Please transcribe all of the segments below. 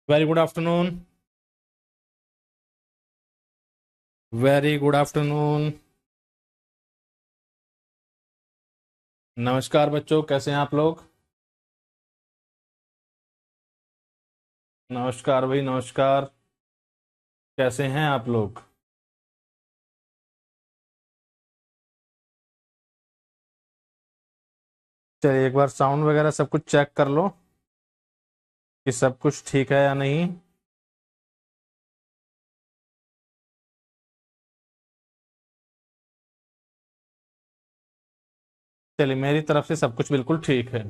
Very good afternoon. Very good afternoon. नमस्कार बच्चों, कैसे हैं आप लोग? नमस्कार भाई, नमस्कार। कैसे हैं आप लोग? चलिए एक बार साउंड वगैरह सब कुछ चेक कर लो कि सब कुछ ठीक है या नहीं। चलिए, मेरी तरफ से सब कुछ बिल्कुल ठीक है।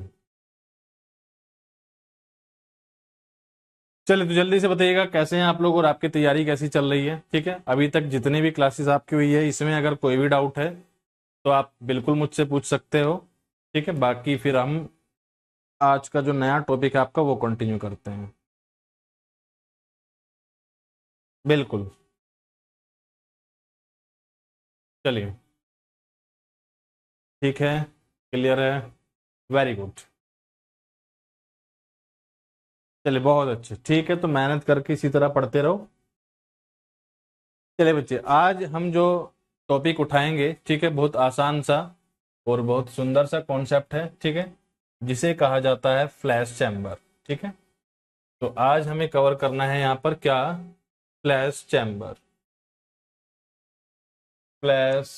चलिए तो जल्दी से बताइएगा कैसे हैं आप लोग और आपकी तैयारी कैसी चल रही है। ठीक है, अभी तक जितनी भी क्लासेस आपकी हुई है इसमें अगर कोई भी डाउट है तो आप बिल्कुल मुझसे पूछ सकते हो। ठीक है, बाकी फिर हम आज का जो नया टॉपिक है आपका वो कंटिन्यू करते हैं। बिल्कुल। चलिए, ठीक है, क्लियर है। Very good. चलिए बहुत अच्छे, ठीक है, तो मेहनत करके इसी तरह पढ़ते रहो। चलिए बच्चे, आज हम जो टॉपिक उठाएंगे, ठीक है, बहुत आसान सा और बहुत सुंदर सा कॉन्सेप्ट है। ठीक है, जिसे कहा जाता है फ्लैश चैम्बर। ठीक है, तो आज हमें कवर करना है यहाँ पर क्या? Flash chamber. Flash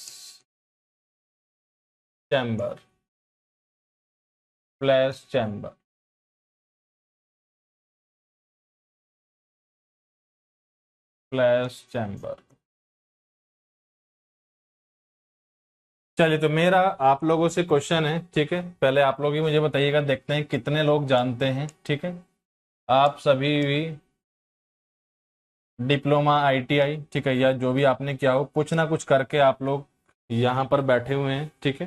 chamber. Flash chamber. Flash chamber. चलिए, तो मेरा आप लोगों से क्वेश्चन है, ठीक है, पहले आप लोग ही मुझे बताइएगा, देखते हैं कितने लोग जानते हैं। ठीक है, आप सभी भी डिप्लोमा आईटीआई, ठीक है, या जो भी आपने किया हो, कुछ ना कुछ करके आप लोग यहाँ पर बैठे हुए हैं। ठीक है,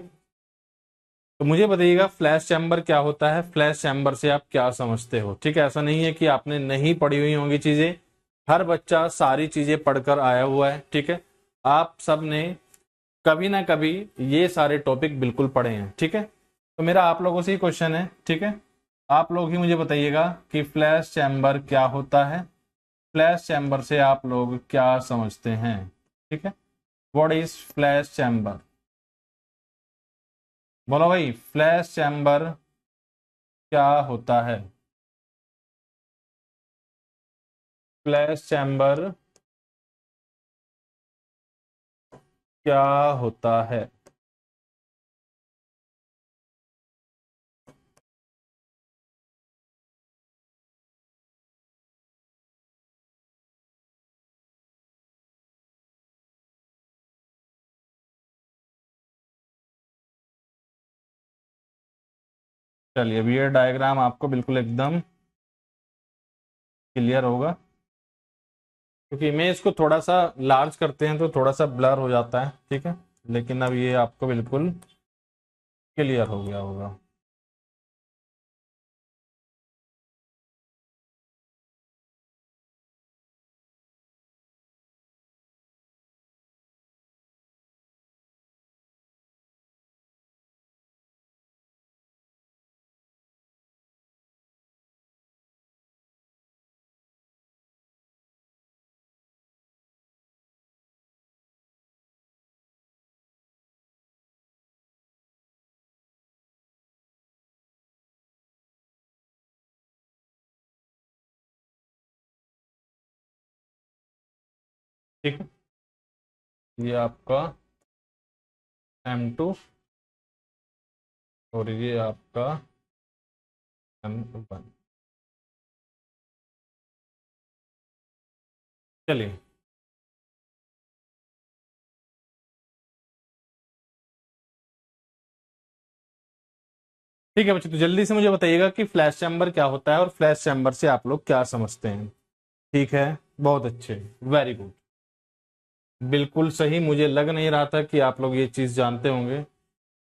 तो मुझे बताइएगा फ्लैश चैम्बर क्या होता है, फ्लैश चैम्बर से आप क्या समझते हो। ठीक है, ऐसा नहीं है कि आपने नहीं पढ़ी हुई होंगी चीजें, हर बच्चा सारी चीजें पढ़कर आया हुआ है। ठीक है, आप सब ने कभी ना कभी ये सारे टॉपिक बिल्कुल पढ़े हैं। ठीक है, तो मेरा आप लोगों से ही क्वेश्चन है, ठीक है, आप लोग ही मुझे बताइएगा कि फ्लैश चैम्बर क्या होता है, फ्लैश चैम्बर से आप लोग क्या समझते हैं। ठीक है, व्हाट इज फ्लैश चैम्बर? बोलो भाई, फ्लैश चैम्बर क्या होता है? फ्लैश चैम्बर क्या होता है? चलिए, अब ये डायग्राम आपको बिल्कुल एकदम क्लियर होगा, क्योंकि इमेज को थोड़ा सा लार्ज करते हैं तो थोड़ा सा ब्लर हो जाता है। ठीक है, लेकिन अब ये आपको बिल्कुल क्लियर हो गया होगा। ठीक है, ये आपका M2 और ये आपका M1। चलिए, ठीक है बच्चों, तो जल्दी से मुझे बताइएगा कि फ्लैश चैम्बर क्या होता है और फ्लैश चैम्बर से आप लोग क्या समझते हैं। ठीक है, बहुत अच्छे, वेरी गुड, बिल्कुल सही। मुझे लग नहीं रहा था कि आप लोग ये चीज़ जानते होंगे,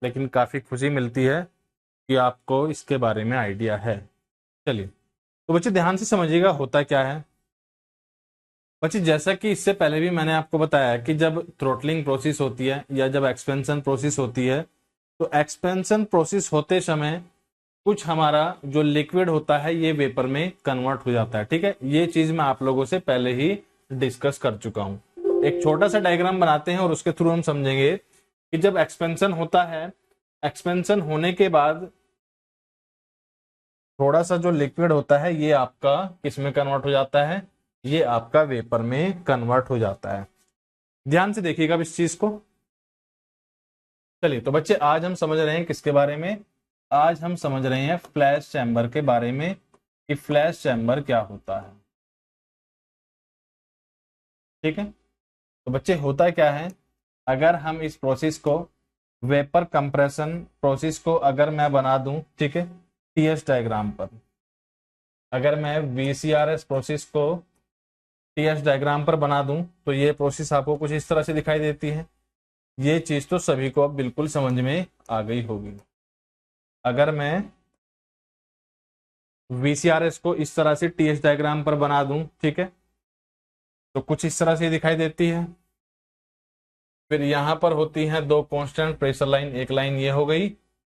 लेकिन काफ़ी खुशी मिलती है कि आपको इसके बारे में आइडिया है। चलिए, तो बच्चे ध्यान से समझिएगा होता क्या है। बच्चे, जैसा कि इससे पहले भी मैंने आपको बताया कि जब थ्रोटलिंग प्रोसेस होती है या जब एक्सपेंशन प्रोसेस होती है, तो एक्सपेंशन प्रोसेस होते समय कुछ हमारा जो लिक्विड होता है ये वेपर में कन्वर्ट हो जाता है। ठीक है, ये चीज मैं आप लोगों से पहले ही डिस्कस कर चुका हूं। एक छोटा सा डायग्राम बनाते हैं और उसके थ्रू हम समझेंगे कि जब एक्सपेंशन होता है, एक्सपेंशन होने के बाद थोड़ा सा जो लिक्विड होता है ये आपका किस में कन्वर्ट हो जाता है, ये आपका वेपर में कन्वर्ट हो जाता है। ध्यान से देखिएगा अब इस चीज को। चलिए तो बच्चे आज हम समझ रहे हैं किसके बारे में, आज हम समझ रहे हैं फ्लैश चैम्बर के बारे में कि फ्लैश चैम्बर क्या होता है। ठीक है, तो बच्चे होता क्या है, अगर हम इस प्रोसेस को वेपर कंप्रेशन प्रोसेस को अगर मैं बना दूं, ठीक है, टीएस डायग्राम पर, अगर मैं वीसीआरएस प्रोसेस को टीएस डायग्राम पर बना दूं तो ये प्रोसेस आपको कुछ इस तरह से दिखाई देती है। ये चीज तो सभी को अब बिल्कुल समझ में आ गई होगी। अगर मैं वीसीआरएस को इस तरह से टीएस डायग्राम पर बना दूं, ठीक है, तो कुछ इस तरह से दिखाई देती है। फिर यहां पर होती है दो कांस्टेंट प्रेशर लाइन, एक लाइन ये हो गई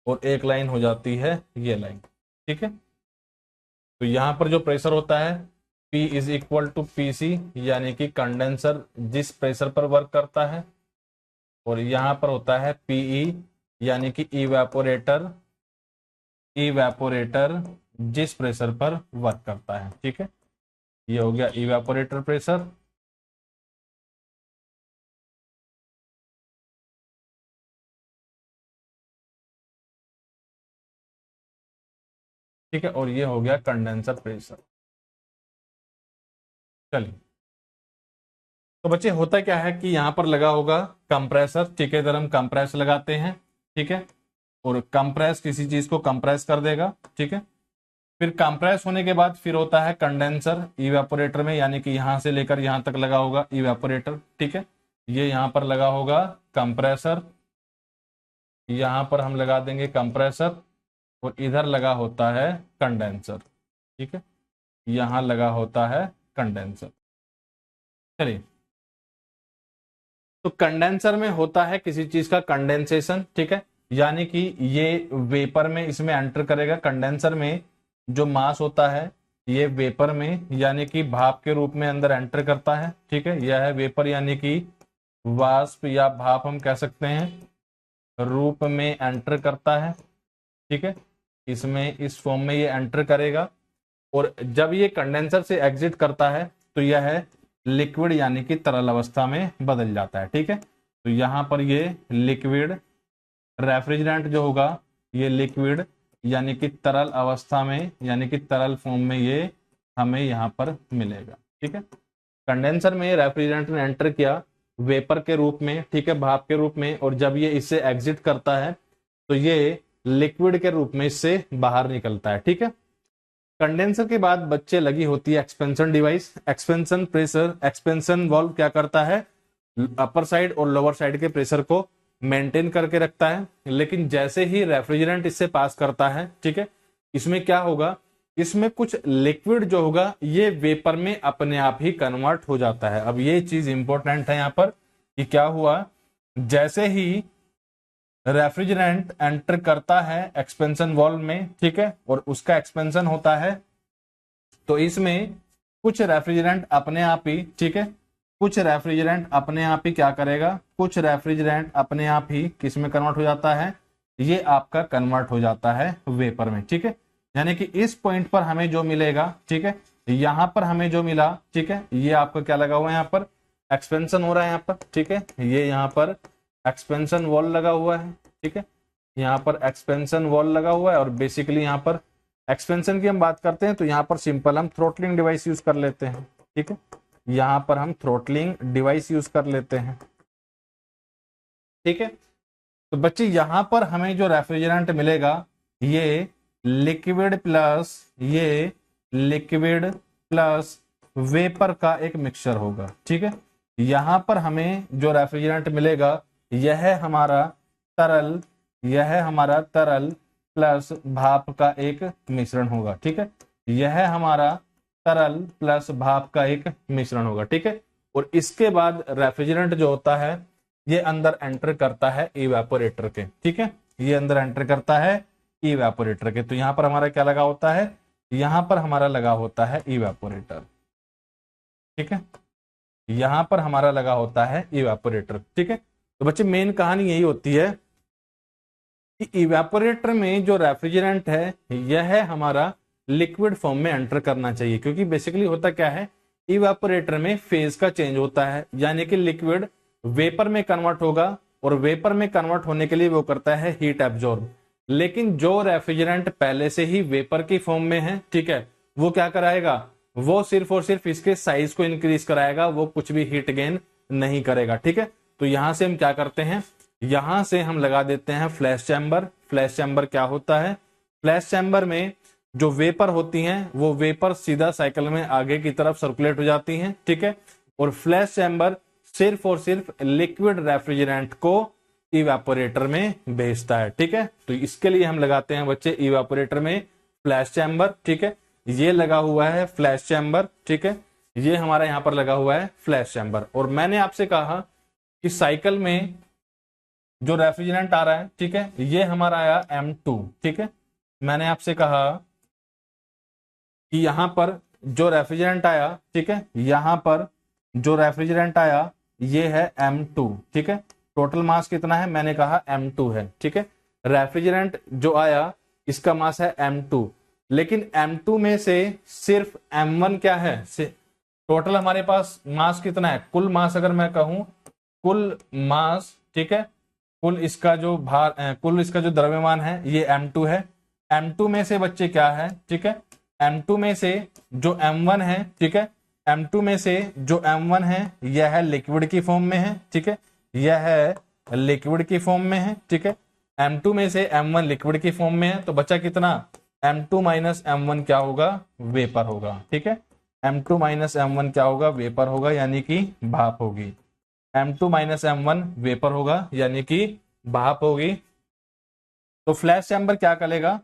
और एक लाइन हो जाती है ये लाइन। ठीक है, तो यहां पर जो प्रेशर होता है P is equal to PC, यानी कि कंडेंसर जिस प्रेशर पर वर्क करता है, और यहां पर होता है PE यानी कि इवेपोरेटर, इवेपोरेटर जिस प्रेशर पर वर्क करता है। ठीक है, ये हो गया इवेपोरेटर प्रेशर। ठीक है, और ये हो गया कंडेंसर प्रेशर। चलिए तो बच्चे होता क्या है कि यहां पर लगा होगा कंप्रेसर। ठीक है, इधर हम कंप्रेस लगाते हैं। ठीक है, और कंप्रेस किसी चीज को कंप्रेस कर देगा। ठीक है, फिर कंप्रेस होने के बाद फिर होता है कंडेंसर इवेपोरेटर में, यानी कि यहां से लेकर यहां तक लगा होगा इवेपोरेटर। ठीक है, ये यहां पर लगा होगा कंप्रेसर, यहां पर हम लगा देंगे कंप्रेसर, और इधर लगा होता है कंडेंसर। ठीक है, यहां लगा होता है कंडेंसर। चलिए, तो कंडेंसर में होता है किसी चीज का कंडेंसेशन। ठीक है, यानी कि ये वेपर में इसमें एंटर करेगा। कंडेंसर में जो मास होता है ये वेपर में यानी कि भाप के रूप में अंदर एंटर करता है। ठीक है, यह है वेपर यानी कि वाष्प या भाप हम कह सकते हैं रूप में एंटर करता है। ठीक है, इसमें इस फॉर्म में ये एंटर करेगा, और जब ये कंडेंसर से एग्जिट करता है तो यह है लिक्विड यानी कि तरल अवस्था में बदल जाता है। ठीक है, तो यहां पर ये लिक्विड, रेफ्रिजरेंट जो होगा ये लिक्विड यानी कि तरल अवस्था में यानी कि तरल फॉर्म में ये हमें यहां पर मिलेगा। ठीक है, कंडेंसर में रेफ्रिजरेंट ने एंटर किया वेपर के रूप में, ठीक है, भाप के रूप में, और जब ये इससे एग्जिट करता है तो ये लिक्विड के रूप में इससे बाहर निकलता है। ठीक है, कंडेंसर के बाद बच्चे लगी होती है expansion device. Expansion pressure, expansion valve क्या करता है, अपर साइड और लोअर साइड के प्रेशर को मेंटेन करके रखता है। लेकिन जैसे ही रेफ्रिजरेंट इससे पास करता है, ठीक है, इसमें क्या होगा, इसमें कुछ लिक्विड जो होगा ये वेपर में अपने आप ही कन्वर्ट हो जाता है। अब ये चीज इंपॉर्टेंट है यहां पर कि क्या हुआ, जैसे ही रेफ्रिजरेंट एंटर करता है एक्सपेंशन वाल्व में, ठीक है, और उसका एक्सपेंशन होता है, तो इसमें कुछ रेफ्रिजरेंट अपने आप ही, ठीक है, कुछ रेफ्रिजरेंट अपने आप ही क्या करेगा, कुछ रेफ्रिजरेंट अपने आप ही किस में कन्वर्ट हो जाता है, ये आपका कन्वर्ट हो जाता है वेपर में। ठीक है, यानी कि इस पॉइंट पर हमें जो मिलेगा, ठीक है, यहां पर हमें जो मिला, ठीक है, ये आपका क्या लगा हुआ है, यहाँ पर एक्सपेंशन हो रहा है यहाँ पर। ठीक है, ये यहाँ पर एक्सपेंशन वॉल लगा हुआ है। ठीक है, यहाँ पर एक्सपेंशन वॉल लगा हुआ है, और बेसिकली यहाँ पर एक्सपेंशन की हम बात करते हैं तो यहाँ पर सिंपल हम थ्रोटलिंग डिवाइस यूज कर लेते हैं। ठीक है, यहाँ पर हम थ्रोटलिंग डिवाइस यूज कर लेते हैं। ठीक है, तो बच्चे यहां पर हमें जो रेफ्रिजरेंट मिलेगा ये लिक्विड प्लस, ये लिक्विड प्लस वेपर का एक मिक्सचर होगा। ठीक है, यहां पर हमें जो रेफ्रिजरेंट मिलेगा यह हमारा तरल, यह हमारा तरल प्लस भाप का एक मिश्रण होगा। ठीक है, यह हमारा तरल प्लस भाप का एक मिश्रण होगा। ठीक है, और इसके बाद रेफ्रिजरेंट जो होता है ये अंदर एंटर करता है इवेपोरेटर के। ठीक है, ये अंदर एंटर करता है इवेपोरेटर के। तो यहाँ पर हमारा क्या लगा होता है, यहाँ पर हमारा लगा होता है इवेपोरेटर, ठीक है, यहाँ पर हमारा लगा होता है इवेपोरेटर, ठीक है। तो बच्चे मेन कहानी यही होती है कि इवेपोरेटर में जो रेफ्रिजरेंट है यह हमारा लिक्विड फॉर्म में एंटर करना चाहिए, क्योंकि बेसिकली होता क्या है, इवेपोरेटर में फेज का चेंज होता है, यानी कि लिक्विड वेपर में कन्वर्ट होगा, और वेपर में कन्वर्ट होने के लिए वो करता है हीट एब्जॉर्ब। लेकिन जो रेफ्रिजरेंट पहले से ही वेपर की फॉर्म में है, ठीक है, वो क्या कराएगा, वो सिर्फ और सिर्फ इसके साइज को इंक्रीज कराएगा, वो कुछ भी हीट गेन नहीं करेगा, ठीक है। तो यहां से हम क्या करते हैं, यहां से हम लगा देते हैं फ्लैश चैम्बर। फ्लैश चैम्बर क्या होता है, फ्लैश चैम्बर में जो वेपर होती हैं वो वेपर सीधा साइकिल में आगे की तरफ सर्कुलेट हो जाती हैं, ठीक है, और फ्लैश चैम्बर सिर्फ और सिर्फ लिक्विड रेफ्रिजरेंट को इवेपोरेटर में भेजता है, ठीक है। तो इसके लिए हम लगाते हैं बच्चे इवेपोरेटर में फ्लैश चैम्बर, ठीक है, ये लगा हुआ है फ्लैश चैम्बर, ठीक है, ये हमारा यहां पर लगा हुआ है फ्लैश चैम्बर। और मैंने आपसे कहा कि साइकिल में जो रेफ्रिजरेंट आ रहा है, ठीक है, ये हमारा आया M2, ठीक है, मैंने आपसे कहा कि यहां पर जो रेफ्रिजरेंट आया, ठीक है, यहां पर जो रेफ्रिजरेंट आया ये है M2, ठीक है, टोटल मास कितना है, मैंने कहा M2 है, ठीक है। रेफ्रिजरेंट जो आया इसका मास है M2, लेकिन M2 में से सिर्फ M1 क्या है, टोटल हमारे पास मास कितना है, कुल मास अगर मैं कहूं, कुल मास, ठीक है, कुल इसका जो भार, कुल इसका जो द्रव्यमान है ये M2 है। M2 में से बच्चे क्या है, ठीक है, M2 में से जो M1 है, ठीक है, M2 में से जो M1 है यह है लिक्विड की फॉर्म में है, ठीक है, यह है लिक्विड की फॉर्म में है, ठीक है। M2 में से M1 लिक्विड की फॉर्म में है, तो बचा कितना, M2 माइनस M1 क्या होगा, वेपर होगा, ठीक है। M2 माइनस M1 क्या होगा, वेपर होगा, यानी कि भाप होगी। M2 माइनस M1 वेपर होगा, यानी कि भाप होगी। तो फ्लैश चैम्बर क्या करेगा,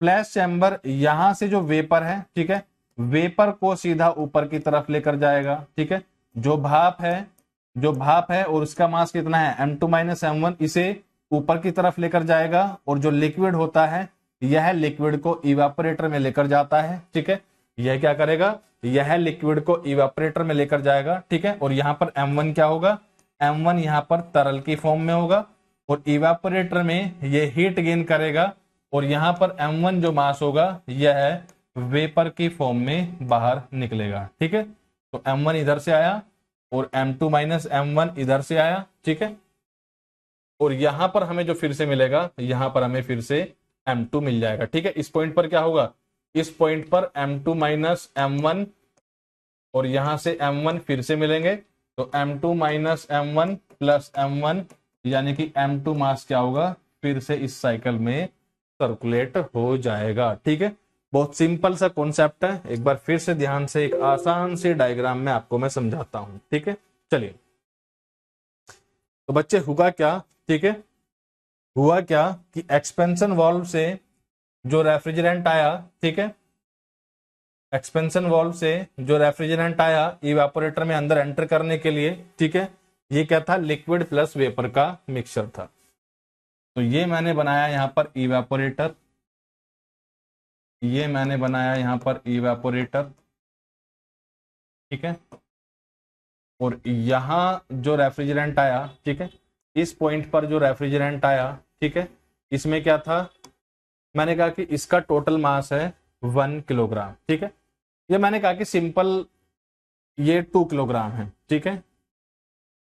फ्लैश चैम्बर यहां से जो वेपर है, ठीक है, वेपर को सीधा ऊपर की तरफ लेकर जाएगा, ठीक है। जो भाप है, जो भाप है और उसका मास कितना है M2 माइनस M1, इसे ऊपर की तरफ लेकर जाएगा, और जो लिक्विड होता है यह लिक्विड को इवेपोरेटर में लेकर जाता है, ठीक है। यह क्या करेगा, यह लिक्विड को इवेपोरेटर में लेकर जाएगा, ठीक है। और यहां पर M1 क्या होगा, M1 यहां पर तरल की फॉर्म में होगा, और इवेपोरेटर में यह हीट गेन करेगा, और यहां पर M1 जो मास होगा यह वेपर की फॉर्म में बाहर निकलेगा, ठीक है। तो M1 इधर से आया और M2 माइनस M1 इधर से आया, ठीक है। और यहां पर हमें जो फिर से मिलेगा, यहां पर हमें फिर से M2 मिल जाएगा, ठीक है। इस पॉइंट पर क्या होगा, इस पॉइंट पर M2 माइनस M1 और यहां से M1 फिर से मिलेंगे, तो M2 minus M1 plus M1, यानी कि M2 मास क्या होगा, फिर से इस साइकिल में सर्कुलेट हो जाएगा, ठीक है। बहुत सिंपल सा कॉन्सेप्ट है, एक बार फिर से ध्यान से एक आसान से डायग्राम में आपको मैं समझाता हूं, ठीक है। चलिए, तो बच्चे हुआ क्या, ठीक है, हुआ क्या कि एक्सपेंशन वाल्व से जो रेफ्रिजरेंट आया, ठीक है, एक्सपेंशन वाल्व से जो रेफ्रिजरेंट आया इवेपोरेटर में अंदर एंटर करने के लिए, ठीक है, ये क्या था, लिक्विड प्लस वेपर का मिक्सचर था। तो ये मैंने बनाया यहां पर इवेपोरेटर, ये मैंने बनाया यहां पर इवेपोरेटर, ठीक है। और यहां जो रेफ्रिजरेंट आया, ठीक है, इस पॉइंट पर जो रेफ्रिजरेंट आया, ठीक है, इसमें क्या था, मैंने कहा कि इसका टोटल मास है 1 किलोग्राम, ठीक है। ये मैंने कहा कि सिंपल ये 2 किलोग्राम है, ठीक है।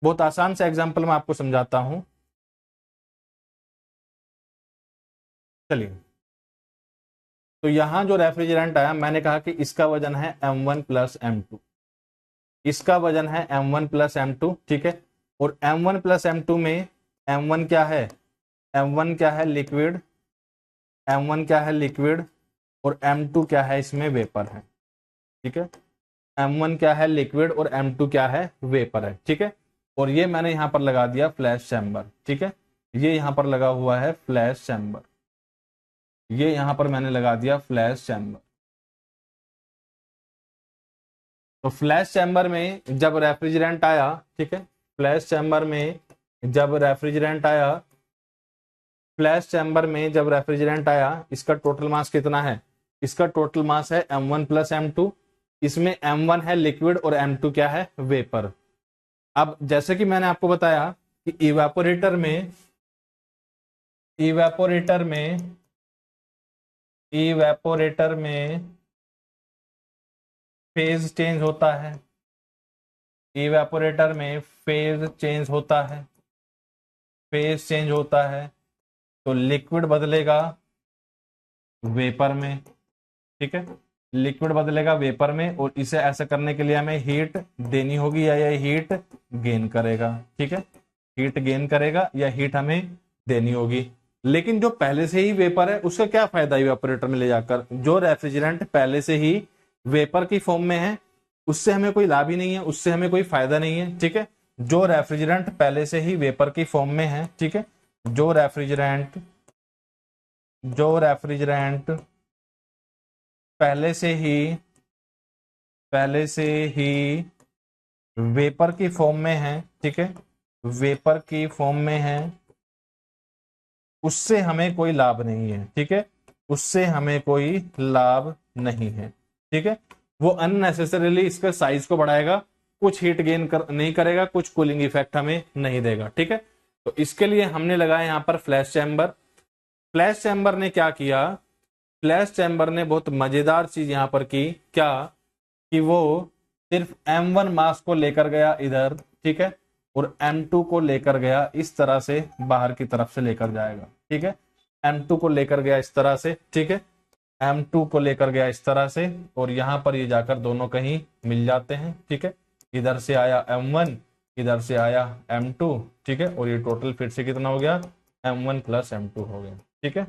बहुत आसान से एग्जांपल मैं आपको समझाता हूं, चलिए। तो यहां जो रेफ्रिजरेंट आया, मैंने कहा कि इसका वजन है M1 प्लस M2, इसका वजन है M1 प्लस M2, ठीक है। और M1 प्लस M2 में M1 क्या है, M1 क्या है, लिक्विड, M1 क्या है, लिक्विड, और M2 क्या है, इसमें वेपर है, ठीक है। M1 क्या है, लिक्विड, और M2 क्या है, वेपर है, ठीक है। और ये मैंने यहां पर लगा दिया फ्लैश चैम्बर, ठीक है, ये यहां पर लगा हुआ है फ्लैश चैम्बर, ये यहां पर मैंने लगा दिया फ्लैश चैम्बर। तो फ्लैश चैम्बर में जब रेफ्रिजरेंट आया, ठीक है, फ्लैश चैम्बर में जब रेफ्रिजरेंट आया फ्लैश चैम्बर में जब रेफ्रिजरेंट आया, इसका टोटल मास कितना है? इसका टोटल मास है m1 प्लस m2। इसमें m1 है लिक्विड और m2 क्या है? वेपर। अब जैसे कि मैंने आपको बताया कि इवेपोरेटर में फेज चेंज होता है। इवेपोरेटर में फेज चेंज होता है, फेज चेंज होता है। तो लिक्विड बदलेगा वेपर में, ठीक है, लिक्विड बदलेगा वेपर में, और इसे ऐसा करने के लिए हमें हीट देनी होगी या ये हीट गेन करेगा, ठीक है, हीट गेन करेगा या हीट हमें देनी होगी। लेकिन जो पहले से ही वेपर है उसका क्या फायदा इवेपोरेटर में ले जाकर? जो रेफ्रिजरेंट पहले से ही वेपर की फॉर्म में है उससे हमें कोई लाभ ही नहीं है, उससे हमें कोई फायदा नहीं है, ठीक है। जो रेफ्रिजरेंट पहले से ही वेपर की फॉर्म में है, ठीक है, जो रेफ्रिजरेंट पहले से ही वेपर की फॉर्म में है, ठीक है, वेपर की फॉर्म में है, उससे हमें कोई लाभ नहीं है, ठीक है, उससे हमें कोई लाभ नहीं है, ठीक है। वो अननेसेसरीली इसका साइज को बढ़ाएगा, कुछ हीट गेन नहीं करेगा, कुछ कूलिंग इफेक्ट हमें नहीं देगा, ठीक है। तो इसके लिए हमने लगाया यहां पर फ्लैश चैम्बर। फ्लैश चैम्बर ने क्या किया? फ्लैश चैम्बर ने बहुत मजेदार चीज यहां पर की, क्या कि वो सिर्फ m1 मास को लेकर गया इधर, ठीक है, और m2 को लेकर गया इस तरह से, बाहर की तरफ से लेकर जाएगा, ठीक है, m2 को लेकर गया इस तरह से, ठीक है, m2 को लेकर गया इस तरह से, और यहां पर ये जाकर दोनों कहीं मिल जाते हैं, ठीक है, इधर से आया m1, इधर से आया m2, ठीक है, और ये टोटल फिर से कितना हो गया? m1 प्लस m2 हो गया, ठीक है।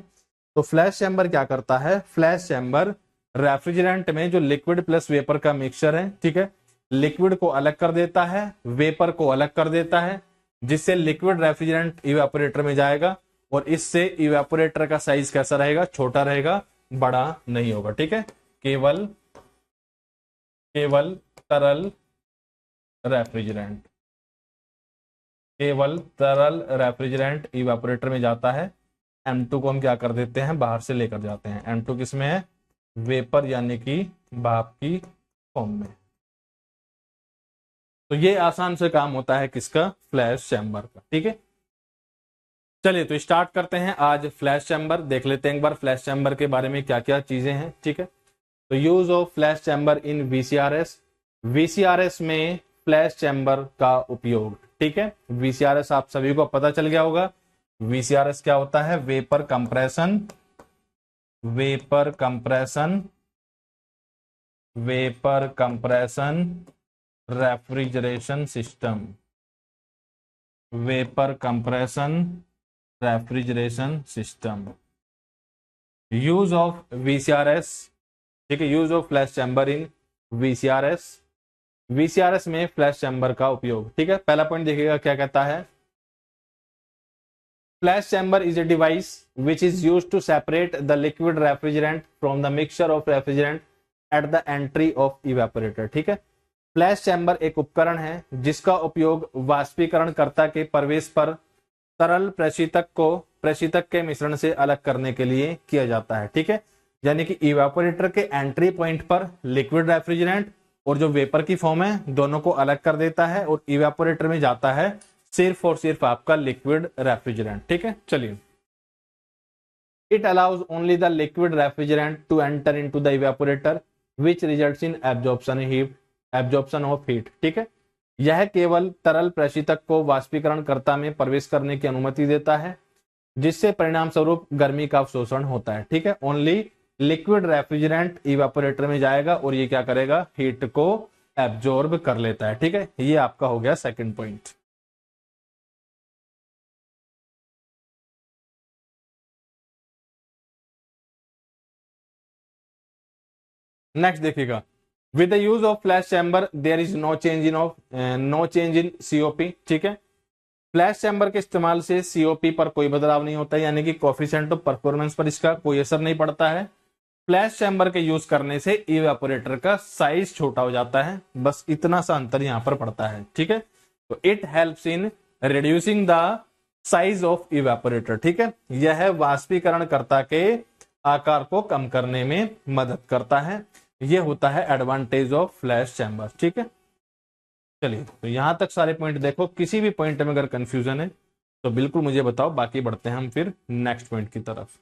तो फ्लैश चैम्बर क्या करता है? फ्लैश चैम्बर रेफ्रिजरेंट में जो लिक्विड प्लस वेपर का मिक्सचर है, ठीक है, लिक्विड को अलग कर देता है, वेपर को अलग कर देता है, जिससे लिक्विड रेफ्रिजरेंट इवेपोरेटर में जाएगा, और इससे इवेपोरेटर का साइज कैसा रहेगा? छोटा रहेगा, बड़ा नहीं होगा, ठीक है। केवल तरल रेफ्रिजरेंट इवेपोरेटर में जाता है। M2 को हम क्या कर देते हैं? बाहर से लेकर जाते हैं। M2 किस में है? वेपर यानी कि भाप की फॉर्म में। तो ये आसान से काम होता है किसका? फ्लैश चैम्बर का, ठीक है। चलिए तो स्टार्ट करते हैं आज फ्लैश चैम्बर। देख लेते हैं एक बार फ्लैश चैम्बर के बारे में क्या क्या चीजें हैं, ठीक है। तो use of flash chamber in VCRS. VCRS में फ्लैश चैम्बर का उपयोग, ठीक है। वीसीआरएस आप सभी को पता चल गया होगा। वीसीआरएस क्या होता है? Vapour compression refrigeration system, vapour compression refrigeration system. Use of VCRS, ठीक है, use of flash chamber in VCRS. VCRS में फ्लैश चैम्बर का उपयोग, ठीक है। पहला पॉइंट देखिएगा क्या कहता है। Flash chamber is a device which is used to separate the liquid refrigerant from the mixture of refrigerant at the entry of evaporator, ठीक है। फ्लैश चैम्बर एक उपकरण है जिसका उपयोग वाष्पीकरणकर्ता के प्रवेश पर तरल प्रशीतक के मिश्रण से अलग करने के लिए किया जाता है, ठीक है। यानी कि इवेपोरेटर के एंट्री पॉइंट पर लिक्विड रेफ्रिजरेंट और जो वेपर की फॉर्म है दोनों को अलग कर देता है, और इवेपोरेटर में जाता है सिर्फ और सिर्फ आपका लिक्विड रेफ्रिजरेंट, ठीक है। चलिए, it allows only the liquid refrigerant to enter into the evaporator which results in absorption of heat, ठीक है। यह केवल तरल प्रशीतक को वाष्पीकरणकर्ता में प्रवेश करने की अनुमति देता है, जिससे परिणाम स्वरूप गर्मी का अवशोषण होता है, ठीक है। ओनली लिक्विड रेफ्रिजरेंट इवेपोरेटर में जाएगा और ये क्या करेगा? हीट को एब्जॉर्ब कर लेता है, ठीक है। ये आपका हो गया सेकंड पॉइंट। नेक्स्ट देखिएगा, with the use of flash chamber there is no change in COP, ठीक है। फ्लैश चैम्बर के इस्तेमाल से सीओपी पर कोई बदलाव नहीं होता है, यानी कि कोफिशिएंट ऑफ परफॉर्मेंस पर इसका कोई असर नहीं पड़ता है। फ्लैश चैम्बर के यूज करने से इवेपोरेटर का साइज छोटा हो जाता है, बस इतना सा अंतर यहां पर पड़ता है, ठीक है। तो it helps in reducing the size of evaporator, ठीक है। यह वाष्पीकरणकर्ता के आकार को कम करने में मदद करता है। यह होता है एडवांटेज ऑफ फ्लैश चैम्बर, ठीक है। चलिए, तो यहां तक सारे पॉइंट देखो, किसी भी पॉइंट में अगर कंफ्यूजन है तो बिल्कुल मुझे बताओ, बाकी बढ़ते हैं हम फिर नेक्स्ट पॉइंट की तरफ।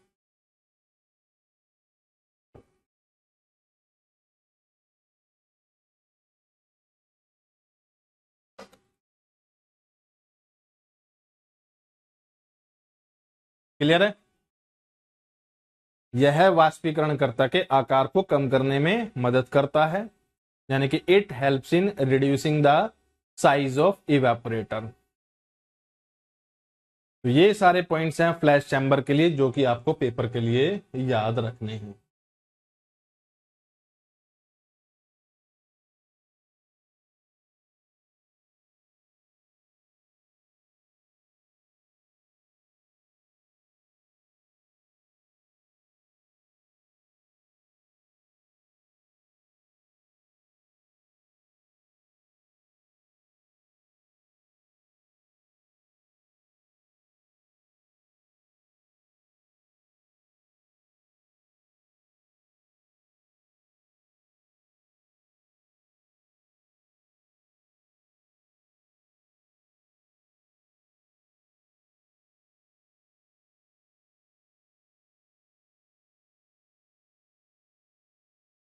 क्लियर है? यह वाष्पीकरणकर्ता के आकार को कम करने में मदद करता है, यानी कि it helps in reducing the size of evaporator. तो ये सारे पॉइंट्स हैं फ्लैश चैम्बर के लिए, जो कि आपको पेपर के लिए याद रखने हैं।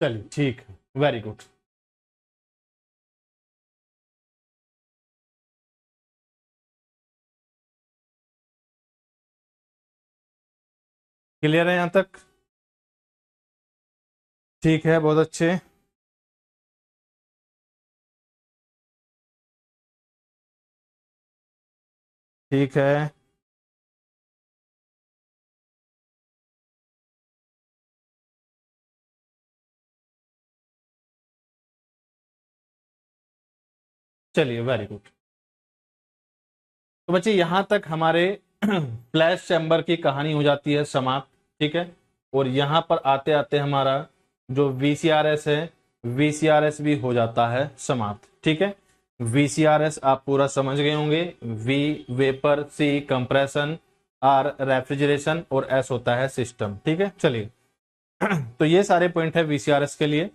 चलिए, ठीक है, वेरी गुड। क्लियर है यहां तक? ठीक है, बहुत अच्छे। ठीक है, चलिए, वेरी गुड। तो बच्चे, यहां तक हमारे फ्लैश चैम्बर की कहानी हो जाती है समाप्त, ठीक है। और यहां पर आते आते हमारा जो वीसीआरएस है, वीसीआरएस भी हो जाता है समाप्त, ठीक है। वीसीआरएस आप पूरा समझ गए होंगे। V vapour, C compression, R refrigeration और एस होता है सिस्टम, ठीक है। चलिए, तो ये सारे पॉइंट है वीसीआरएस के लिए।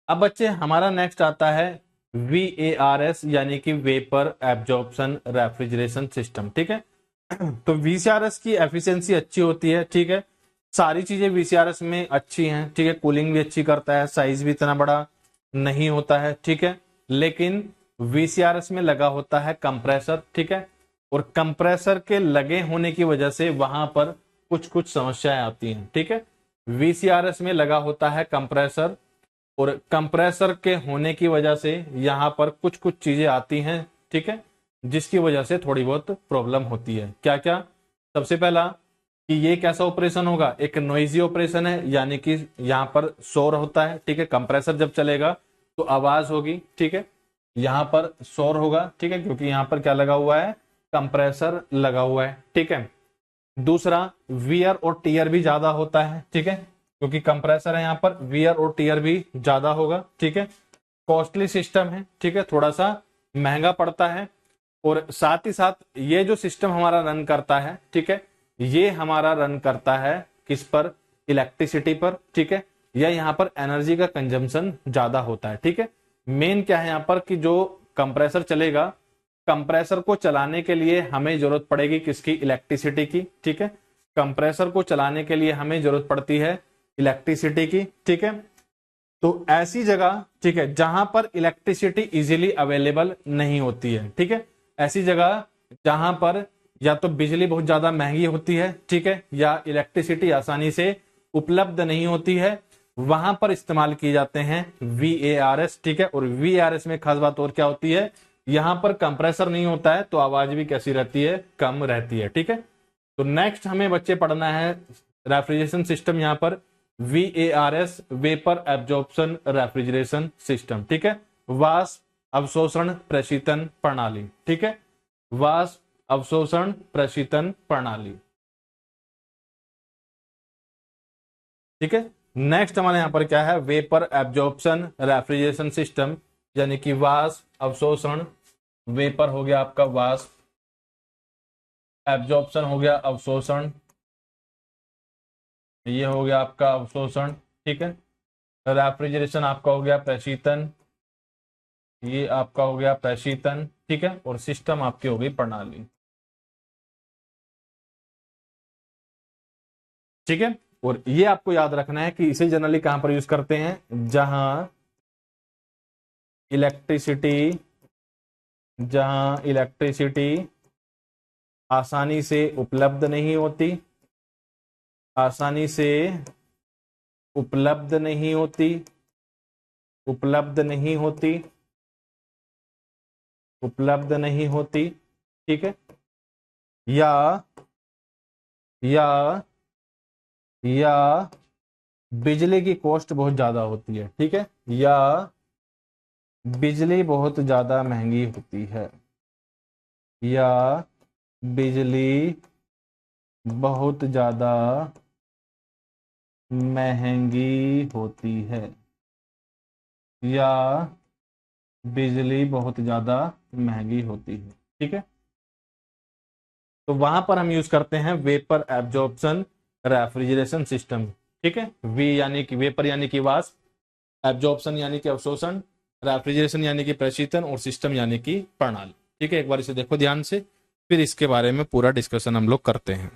अब बच्चे, हमारा नेक्स्ट आता है VARS, यानी कि वेपर एब्जॉर्प्शन रेफ्रिजरेशन सिस्टम, ठीक है। तो VCRS की एफिशिएंसी अच्छी होती है, ठीक है। सारी चीजें VCRS में अच्छी हैं, ठीक है। कूलिंग भी अच्छी करता है, साइज भी इतना बड़ा नहीं होता है, ठीक है। लेकिन VCRS में लगा होता है कंप्रेसर, ठीक है। और कंप्रेसर के लगे होने की वजह से वहां पर कुछ कुछ समस्याएं आती हैं, ठीक है। VCRS में लगा होता है कंप्रेसर, और कंप्रेसर के होने की वजह से यहां पर कुछ कुछ चीजें आती हैं, ठीक है, जिसकी वजह से थोड़ी बहुत प्रॉब्लम होती है। क्या क्या? सबसे पहला कि ये कैसा ऑपरेशन होगा, एक नॉइजी ऑपरेशन है, यानी कि यहां पर शोर होता है, ठीक है। कंप्रेसर जब चलेगा तो आवाज होगी, ठीक है। यहां पर शोर होगा, ठीक है, क्योंकि यहां पर क्या लगा हुआ है, कंप्रेसर लगा हुआ है, ठीक है। दूसरा, वियर और टीयर भी ज्यादा होता है, ठीक है, क्योंकि कंप्रेसर है, यहां पर वियर और टीयर भी ज्यादा होगा, ठीक है। कॉस्टली सिस्टम है, ठीक है, थोड़ा सा महंगा पड़ता है। और साथ ही साथ ये जो सिस्टम हमारा रन करता है, ठीक है, ये हमारा रन करता है किस पर, इलेक्ट्रिसिटी पर, ठीक है। या यहाँ पर एनर्जी का कंजम्पशन ज्यादा होता है, ठीक है। मेन क्या है यहाँ पर कि जो कंप्रेसर चलेगा, कंप्रेसर को चलाने के लिए हमें जरूरत पड़ेगी किसकी, इलेक्ट्रिसिटी की, ठीक है। कंप्रेसर को चलाने के लिए हमें जरूरत पड़ती है इलेक्ट्रिसिटी की, ठीक है। तो ऐसी जगह, ठीक है, जहां पर इलेक्ट्रिसिटी इजीली अवेलेबल नहीं होती है, ठीक है, ऐसी जगह जहां पर या तो बिजली बहुत ज्यादा महंगी होती है, ठीक है, या इलेक्ट्रिसिटी आसानी से उपलब्ध नहीं होती है, वहां पर इस्तेमाल किए जाते हैं VARS, ठीक है। और VARS में खास बात और क्या होती है, यहां पर कंप्रेसर नहीं होता है, तो आवाज भी कैसी रहती है, कम रहती है, ठीक है। तो नेक्स्ट हमें बच्चे पढ़ना है रेफ्रिजरेशन सिस्टम, यहां पर VARS, vapour absorption refrigeration system, ठीक है। वाष्प अवशोषण प्रशीतन प्रणाली, ठीक है, वाष्प अवशोषण प्रशीतन प्रणाली, ठीक है। नेक्स्ट हमारे यहां पर क्या है, वेपर एब्जॉर्प्शन रेफ्रिजरेशन सिस्टम, यानी कि वाष्प अवशोषण, वेपर हो गया आपका वाष्प, एब्जॉर्प्शन हो गया अवशोषण, ये हो गया आपका अवशोषण, ठीक है। रेफ्रिजरेशन आपका हो गया प्रशीतन, ये आपका हो गया प्रशीतन, ठीक है। और सिस्टम आपकी हो गई प्रणाली, ठीक है। और ये आपको याद रखना है कि इसे जनरली कहां पर यूज करते हैं, इलेक्ट्रिसिटी जहां इलेक्ट्रिसिटी आसानी से उपलब्ध नहीं होती, आसानी से उपलब्ध नहीं होती, उपलब्ध नहीं होती, उपलब्ध नहीं होती, ठीक है। या या या बिजली की कॉस्ट बहुत ज्यादा होती है, ठीक है। या बिजली बहुत ज्यादा महंगी होती है, या बिजली बहुत ज्यादा महंगी होती है, या बिजली बहुत ज्यादा महंगी होती है, ठीक है। तो वहां पर हम यूज करते हैं वेपर एब्जॉर्प्शन रेफ्रिजरेशन सिस्टम, ठीक है। वी यानी कि वेपर यानी कि वाष्प, एब्जॉर्प्शन यानी कि अवशोषण, रेफ्रिजरेशन यानी कि प्रशीतन, और सिस्टम यानी कि प्रणाली, ठीक है। एक बार इसे देखो ध्यान से, फिर इसके बारे में पूरा डिस्कशन हम लोग करते हैं।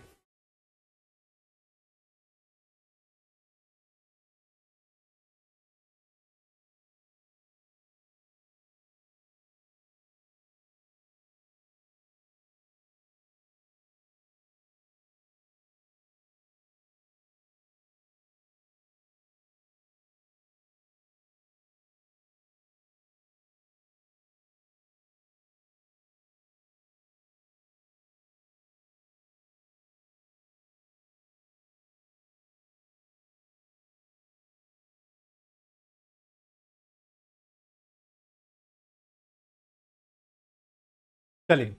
चलिए,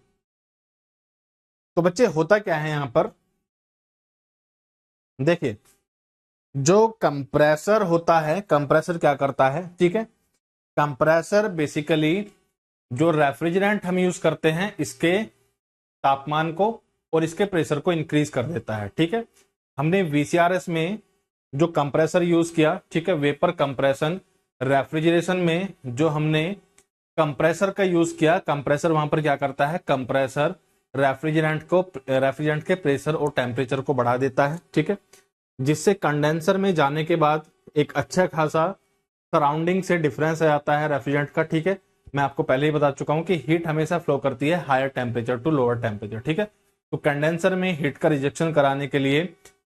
तो बच्चे होता क्या है यहां पर, देखिए जो कंप्रेसर होता है, कंप्रेसर क्या करता है, ठीक है। कंप्रेसर बेसिकली जो रेफ्रिजरेंट हम यूज करते हैं इसके तापमान को और इसके प्रेशर को इंक्रीज कर देता है, ठीक है। हमने वीसीआरएस में जो कंप्रेसर यूज किया, ठीक है, वेपर कंप्रेशन। रेफ्रिजरेशन में जो हमने कंप्रेसर का यूज किया, कंप्रेसर वहां पर क्या करता है, कंप्रेसर रेफ्रिजरेंट के प्रेशर और टेम्परेचर को बढ़ा देता है, ठीक है, जिससे कंडेंसर में जाने के बाद एक अच्छा खासा सराउंडिंग से डिफरेंस आ जाता है रेफ्रिजरेंट का, ठीक है। मैं आपको पहले ही बता चुका हूं कि हीट हमेशा फ्लो करती है higher temperature to lower temperature, ठीक है। तो कंडेंसर में हीट का रिजेक्शन कराने के लिए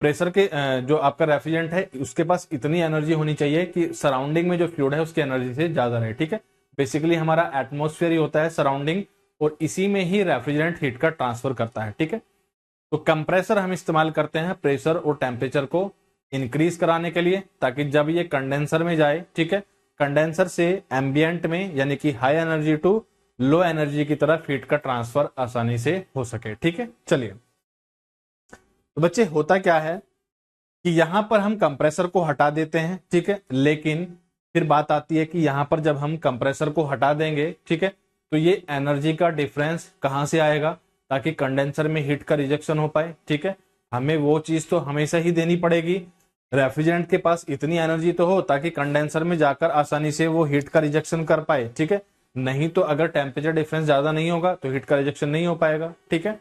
प्रेशर के जो आपका रेफ्रिजरेंट है उसके पास इतनी एनर्जी होनी चाहिए कि सराउंडिंग में जो फ्लूइड है उसकी एनर्जी से ज्यादा रहे, ठीक है। बेसिकली हमारा एटमोस्फेयर ही होता है सराउंडिंग, और इसी में ही रेफ्रिजरेंट हीट का ट्रांसफर करता है, ठीक है। तो कंप्रेसर हम इस्तेमाल करते हैं प्रेशर और टेम्परेचर को इंक्रीज कराने के लिए, ताकि जब ये कंडेंसर में जाए, ठीक है, कंडेंसर से एम्बियंट में यानी कि high energy to low energy की तरफ हीट का ट्रांसफर आसानी से हो सके, ठीक है। चलिए, तो बच्चे होता क्या है कि यहां पर हम कंप्रेसर को हटा देते हैं, ठीक है, लेकिन फिर बात आती है कि यहां पर जब हम कंप्रेसर को हटा देंगे, ठीक है, तो ये एनर्जी का डिफरेंस कहां से आएगा, ताकि कंडेंसर में हीट का रिजेक्शन हो पाए, ठीक है। हमें वो चीज तो हमेशा ही देनी पड़ेगी, रेफ्रिजरेंट के पास इतनी एनर्जी तो हो ताकि कंडेंसर में जाकर आसानी से वो हीट का रिजेक्शन कर पाए, ठीक है। नहीं तो अगर टेम्परेचर डिफरेंस ज्यादा नहीं होगा तो हीट का रिजेक्शन नहीं हो पाएगा, ठीक है।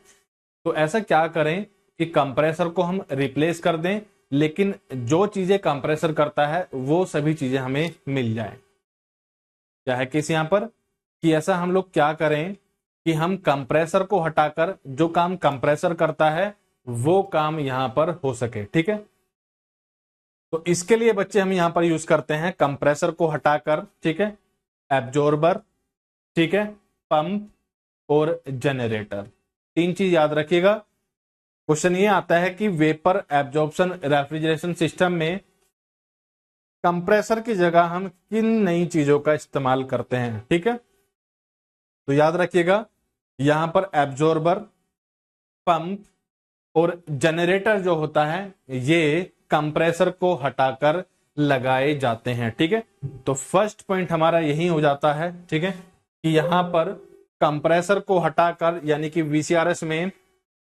तो ऐसा क्या करें कि कंप्रेसर को हम रिप्लेस कर दें, लेकिन जो चीजें कंप्रेसर करता है वो सभी चीजें हमें मिल जाए। क्या है केस यहां पर कि ऐसा हम लोग क्या करें कि हम कंप्रेसर को हटाकर जो काम कंप्रेसर करता है वो काम यहां पर हो सके, ठीक है। तो इसके लिए बच्चे हम यहां पर यूज करते हैं कंप्रेसर को हटाकर, ठीक है, एब्जॉर्बर, ठीक है, पंप और जनरेटर। तीन चीज याद रखिएगा। क्वेश्चन ये आता है कि वेपर एब्जॉर्प्शन रेफ्रिजरेशन सिस्टम में कंप्रेसर की जगह हम किन नई चीजों का इस्तेमाल करते हैं, ठीक है। तो याद रखिएगा यहां पर एब्जॉर्बर, पंप और जनरेटर जो होता है ये कंप्रेसर को हटाकर लगाए जाते हैं, ठीक है। तो फर्स्ट पॉइंट हमारा यही हो जाता है, ठीक है, कि यहां पर कंप्रेसर को हटाकर यानी कि वीसीआरएस में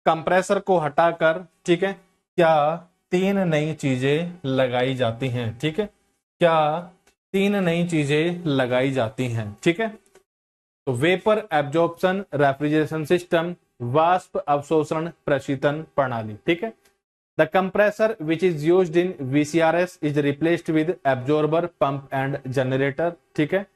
कंप्रेसर को हटाकर, ठीक है, क्या 3 नई चीजें लगाई जाती हैं, ठीक है, क्या 3 नई चीजें लगाई जाती हैं, ठीक है। तो वेपर एब्जॉर्प्शन रेफ्रिजरेशन सिस्टम, वाष्प अवशोषण प्रशीतन प्रणाली, ठीक है। The compressor which is used in VCRS is replaced with absorber pump and generator, ठीक है।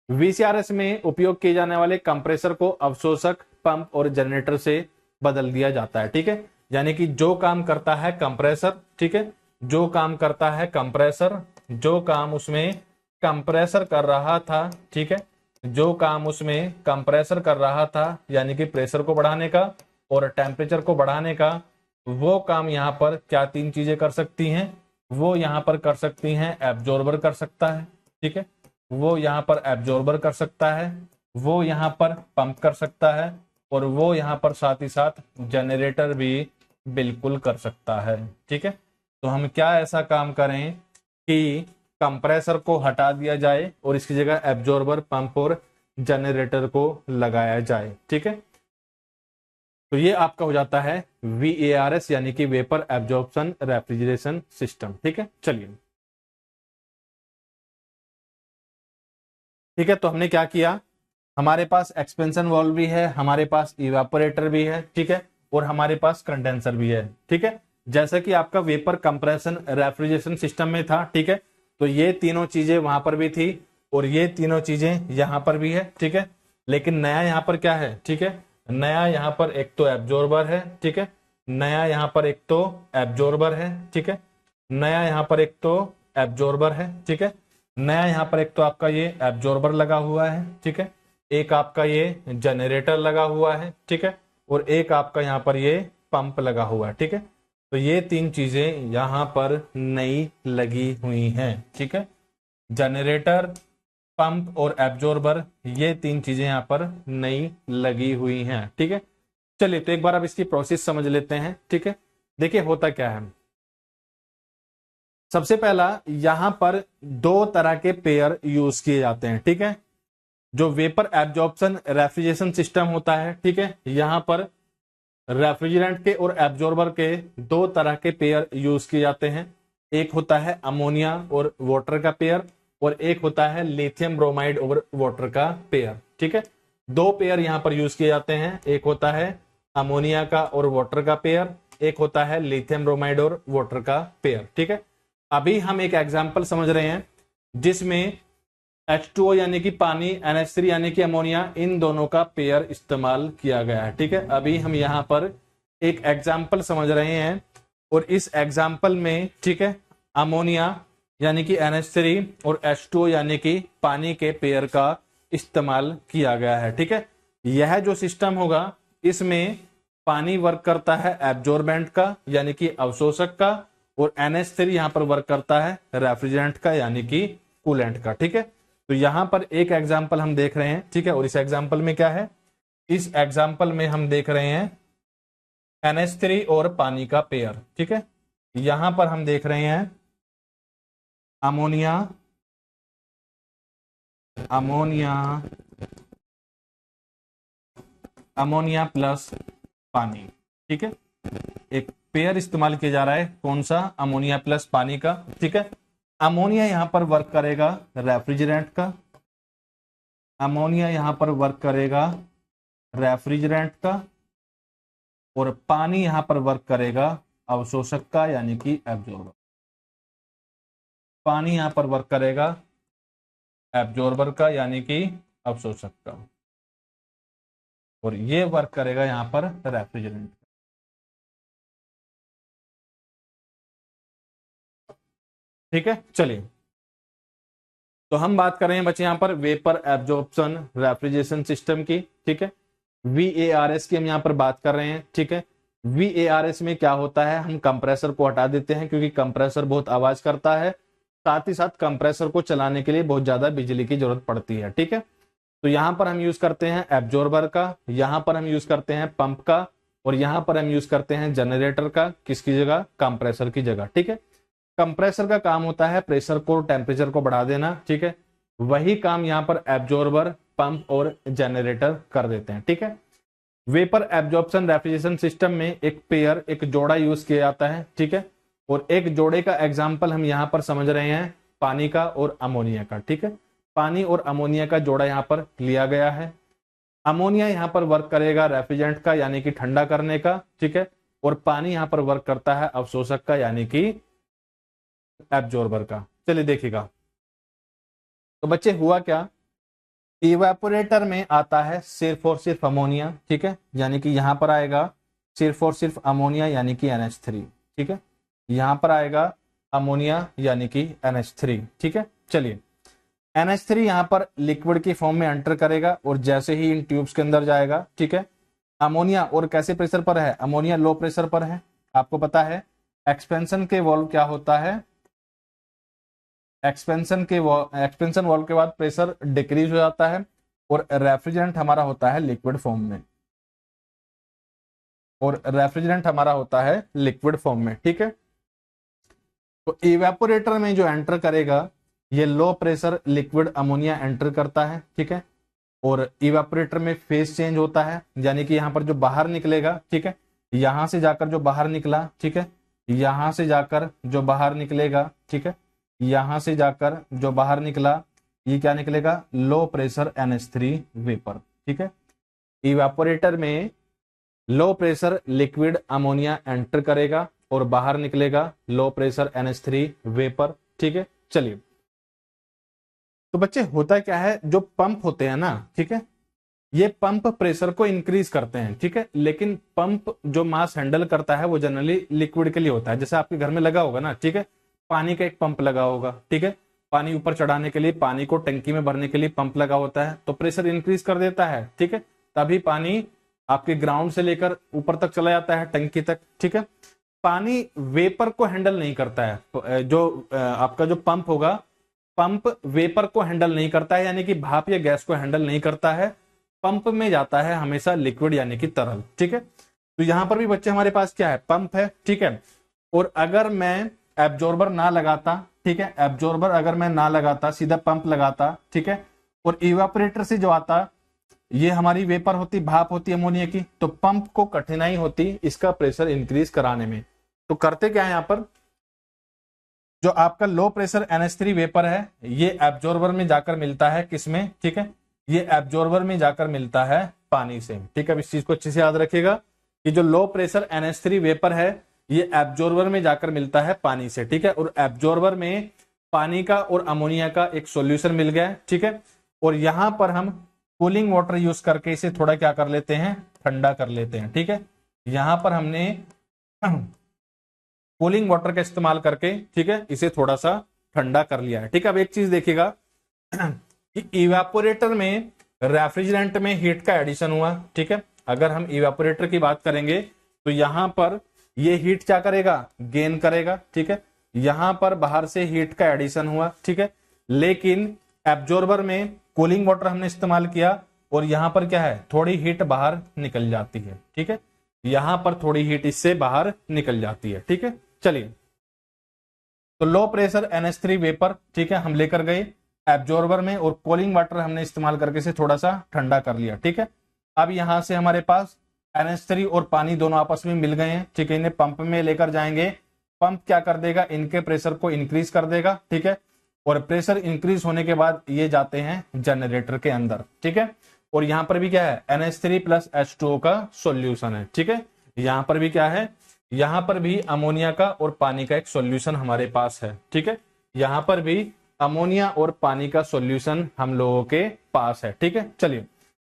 VCRS में उपयोग किए जाने वाले कंप्रेसर को अवशोषक, पंप और जनरेटर से बदल दिया जाता है, ठीक है। यानी कि जो काम करता है कंप्रेसर, ठीक है, जो काम करता है कंप्रेसर, जो काम उसमें कंप्रेसर कर रहा था, ठीक है, जो काम उसमें कंप्रेसर कर रहा था यानी कि प्रेशर को बढ़ाने का और टेम्परेचर को बढ़ाने का, वो काम यहाँ पर क्या 3 चीजें कर सकती हैं, वो यहाँ पर कर सकती हैं एब्जॉर्बर कर सकता है, ठीक है, वो यहाँ पर एब्जॉर्बर कर सकता है, वो यहाँ पर पंप कर सकता है और वो यहाँ पर साथ ही साथ जनरेटर भी बिल्कुल कर सकता है, ठीक है। तो हम क्या ऐसा काम करें कि कंप्रेसर को हटा दिया जाए और इसकी जगह एब्जॉर्बर, पंप और जनरेटर को लगाया जाए, ठीक है। तो ये आपका हो जाता है VARS यानी कि वेपर एब्जॉर्प्शन रेफ्रिजरेशन सिस्टम, ठीक है। चलिए, ठीक है, तो हमने क्या किया, हमारे पास एक्सपेंशन वाल्व भी है, हमारे पास इवेपोरेटर भी है, ठीक है, और हमारे पास कंडेंसर भी है, ठीक है। जैसा कि आपका वेपर कंप्रेशन रेफ्रिजरेशन सिस्टम में था, ठीक है, तो ये तीनों चीजें वहां पर भी थी और ये तीनों चीजें यहां पर भी है, ठीक है। लेकिन नया यहां पर क्या है, ठीक है, नया यहां पर एक तो एब्जॉर्बर है, ठीक है, नया यहां पर एक तो एब्जॉर्बर है, ठीक है, नया यहां पर एक तो एब्जॉर्बर है, ठीक है, नया यहां पर एक तो आपका ये एब्जॉर्बर लगा हुआ है, ठीक है, एक आपका ये जनरेटर लगा हुआ है, ठीक है, और एक आपका यहाँ पर ये पंप लगा हुआ है, ठीक है। तो ये 3 चीजें यहाँ पर नई लगी हुई हैं, ठीक है, जनरेटर, पंप और एब्जॉर्बर, ये 3 चीजें यहाँ पर नई लगी हुई हैं, ठीक है। चलिए, तो एक बार अब इसकी प्रोसेस समझ लेते हैं, ठीक है। देखिए होता क्या है, सबसे पहला यहां पर 2 तरह के पेयर यूज किए जाते हैं, ठीक है। जो वेपर एब्जॉर्प्शन रेफ्रिजरेशन सिस्टम होता है, ठीक है, यहां पर रेफ्रिजरेंट के और एब्जॉर्बर के 2 तरह के पेयर यूज किए जाते हैं। एक होता है अमोनिया और वाटर का पेयर और एक होता है लिथियम ब्रोमाइड और वाटर का पेयर, ठीक है। 2 पेयर यहां पर यूज किए जाते हैं, एक होता है अमोनिया का और वाटर का पेयर, एक होता है लिथियम ब्रोमाइड और वाटर का पेयर, ठीक है। अभी हम एक एग्जाम्पल समझ रहे हैं जिसमें H2O यानी कि पानी, NH3 यानी कि अमोनिया, इन दोनों का पेयर इस्तेमाल किया गया है, ठीक है। अभी हम यहाँ पर एक एग्जाम्पल समझ रहे हैं और इस एग्जाम्पल में, ठीक है, अमोनिया यानी कि NH3 और H2O यानी कि पानी के पेयर का इस्तेमाल किया गया है, ठीक है। यह जो सिस्टम होगा इसमें पानी वर्क करता है एब्जॉर्बेंट का यानी कि अवशोषक का और NH3 यहाँ पर वर्क करता है रेफ्रिजरेंट का यानी कि कूलेंट का, ठीक है। तो यहां पर एक एग्जाम्पल हम देख रहे हैं, ठीक है, और इस एग्जाम्पल में क्या है, इस एग्जाम्पल में हम देख रहे हैं NH3 और पानी का पेयर, ठीक है। यहां पर हम देख रहे हैं अमोनिया, अमोनिया, अमोनिया प्लस पानी, ठीक है। एक पेयर इस्तेमाल किया जा रहा है, कौन सा, अमोनिया प्लस पानी का, ठीक है। अमोनिया यहां पर वर्क करेगा रेफ्रिजरेंट का, अमोनिया यहां पर वर्क करेगा रेफ्रिजरेंट का और पानी यहां पर वर्क करेगा अवशोषक का यानी कि एब्जॉर्बर। पानी यहां पर वर्क करेगा एब्जॉर्बर का यानी कि अवशोषक का और ये वर्क करेगा यहां पर रेफ्रिजरेंट। ठीक है, चलिए, तो हम बात कर रहे हैं बच्चे यहां पर वेपर एब्जॉर्प्शन रेफ्रिजरेशन सिस्टम की, ठीक है। VARS की हम यहां पर बात कर रहे हैं, ठीक है। VARS में क्या होता है, हम कंप्रेसर को हटा देते हैं क्योंकि कंप्रेसर बहुत आवाज करता है, साथ ही साथ कंप्रेसर को चलाने के लिए बहुत ज्यादा बिजली की जरूरत पड़ती है, ठीक है। तो यहां पर हम यूज करते हैं एब्जॉर्बर का, यहां पर हम यूज करते हैं पंप का और यहां पर हम यूज करते हैं जनरेटर का, किसकी जगह, कंप्रेसर की जगह, ठीक है। कंप्रेसर का काम होता है प्रेशर को, टेम्परेचर को बढ़ा देना, ठीक है। वही काम यहां पर एब्जॉर्बर, पंप और जनरेटर कर देते हैं, ठीक है। वेपर एब्जॉर्प्शन रेफ्रिजरेशन सिस्टम में एक पेयर, एक जोड़ा यूज किया जाता है, ठीक है। और एक जोड़े का एग्जाम्पल हम यहाँ पर समझ रहे हैं पानी का और अमोनिया का, ठीक है। पानी और अमोनिया का जोड़ा यहाँ पर लिया गया है। अमोनिया यहाँ पर वर्क करेगा रेफ्रिजरेंट का यानी कि ठंडा करने का, ठीक है। और पानी यहाँ पर वर्क करता है अवशोषक का यानी कि एब्जॉर्बर का। चलिए देखिएगा, तो बच्चे हुआ क्या, इवेपोरेटर में आता है सिर्फ और सिर्फ अमोनिया, ठीक है, यानी कि यहां पर आएगा सिर्फ और सिर्फ अमोनिया यानी कि NH3, ठीक है। यहां पर आएगा अमोनिया यानी कि NH3, ठीक है। चलिए NH3 यहां पर लिक्विड की फॉर्म में एंटर करेगा और जैसे ही इन ट्यूब्स के अंदर जाएगा, ठीक है, अमोनिया और कैसे प्रेशर पर है, अमोनिया लो प्रेशर पर है। आपको पता है एक्सपेंशन के वॉल्व क्या होता है, एक्सपेंशन वॉल्व के बाद प्रेशर डिक्रीज हो जाता है और रेफ्रिजरेंट हमारा होता है लिक्विड फॉर्म में, ठीक है। तो इवेपोरेटर में जो एंटर करेगा ये low pressure liquid ammonia enter करता है, ठीक है। और इवेपोरेटर में फेज चेंज होता है यानी कि यहाँ पर जो बाहर निकलेगा, ठीक है, यहां से जाकर जो बाहर निकला, ठीक है, यहां से जाकर जो बाहर निकलेगा, ठीक है, यहां से जाकर जो बाहर निकला ये क्या निकलेगा, लो प्रेशर NH3 वेपर, ठीक है। इवेपोरेटर में low pressure liquid ammonia enter करेगा और बाहर निकलेगा लो प्रेशर NH3 वेपर, ठीक है। चलिए, तो बच्चे होता क्या है, जो पंप होते हैं ना, ठीक है, ये पंप प्रेशर को इंक्रीज करते हैं, ठीक है, लेकिन पंप जो मास हैंडल करता है वो जनरली लिक्विड के लिए होता है। जैसे आपके घर में लगा होगा ना, ठीक है, पानी का एक पंप लगा होगा, ठीक है, पानी ऊपर चढ़ाने के लिए, पानी को टंकी में भरने के लिए पंप लगा होता है, तो प्रेशर इंक्रीज कर देता है, ठीक है, तभी पानी आपके ग्राउंड से लेकर ऊपर तक चला जाता है टंकी तक, ठीक है। पानी वेपर को हैंडल नहीं करता है, जो आपका जो पंप होगा, पंप वेपर को हैंडल नहीं करता है यानी कि भाप या गैस को हैंडल नहीं करता है, पंप में जाता है हमेशा लिक्विड यानी कि तरल, ठीक है। तो यहां पर भी बच्चे हमारे पास क्या है, पंप है, ठीक है। और अगर मैं एब्जॉर्बर ना लगाता, ठीक है, एब्जॉर्बर अगर मैं ना लगाता, सीधा पंप लगाता, ठीक है, और इवेपोरेटर से जो आता ये हमारी वेपर होती, भाप होती अमोनिया की, तो पंप को कठिनाई होती इसका प्रेशर इंक्रीज कराने में। तो करते क्या है, यहां पर जो आपका लो प्रेशर NH3 वेपर है ये एब्जॉर्बर में जाकर मिलता है किसमें, ठीक है, ये एब्जॉर्बर में जाकर मिलता है पानी से, ठीक है। अब इस चीज को अच्छे से याद रखिएगा कि जो लो प्रेशर NH3 वेपर है ये एब्जॉर्बर में जाकर मिलता है पानी से, ठीक है। और एब्जॉर्बर में पानी का और अमोनिया का एक सॉल्यूशन मिल गया, ठीक है। और यहां पर हम कूलिंग वाटर यूज करके इसे थोड़ा क्या कर लेते हैं, ठंडा कर लेते हैं, ठीक है। यहां पर हमने कूलिंग वाटर का इस्तेमाल करके, ठीक है, इसे थोड़ा सा ठंडा कर लिया है, ठीक है। अब एक चीज देखिएगा कि इवेपोरेटर में रेफ्रिजरेंट में हीट का एडिशन हुआ, ठीक है। अगर हम इवेपोरेटर की बात करेंगे तो यहां पर ये हीट क्या करेगा, गेन करेगा, ठीक है। यहां पर बाहर से हीट का एडिशन हुआ, ठीक है, लेकिन एब्जॉर्बर में कूलिंग वाटर हमने इस्तेमाल किया और यहां पर क्या है, थोड़ी हीट बाहर निकल जाती है, ठीक है। यहां पर थोड़ी हीट इससे बाहर निकल जाती है, ठीक है। चलिए, तो लो प्रेशर NH3 वेपर, ठीक है, हम लेकर गए एब्जॉर्बर में और कूलिंग वाटर हमने इस्तेमाल करके इसे थोड़ा सा ठंडा कर लिया, ठीक है। अब यहां से हमारे पास NH3 और पानी दोनों आपस में मिल गए हैं, ठीक है, इन्हें पंप में लेकर जाएंगे, पंप क्या कर देगा, इनके प्रेशर को इंक्रीज कर देगा, ठीक है। और प्रेशर इंक्रीज होने के बाद ये जाते हैं जनरेटर के अंदर, ठीक है। और यहां पर भी क्या है, NH3 प्लस H2O का सॉल्यूशन है, ठीक है। यहां पर भी क्या है, यहां पर भी अमोनिया का और पानी का एक सॉल्यूशन हमारे पास है, ठीक है। यहां पर भी अमोनिया और पानी का सॉल्यूशन हम लोगों के पास है, ठीक है। चलिए,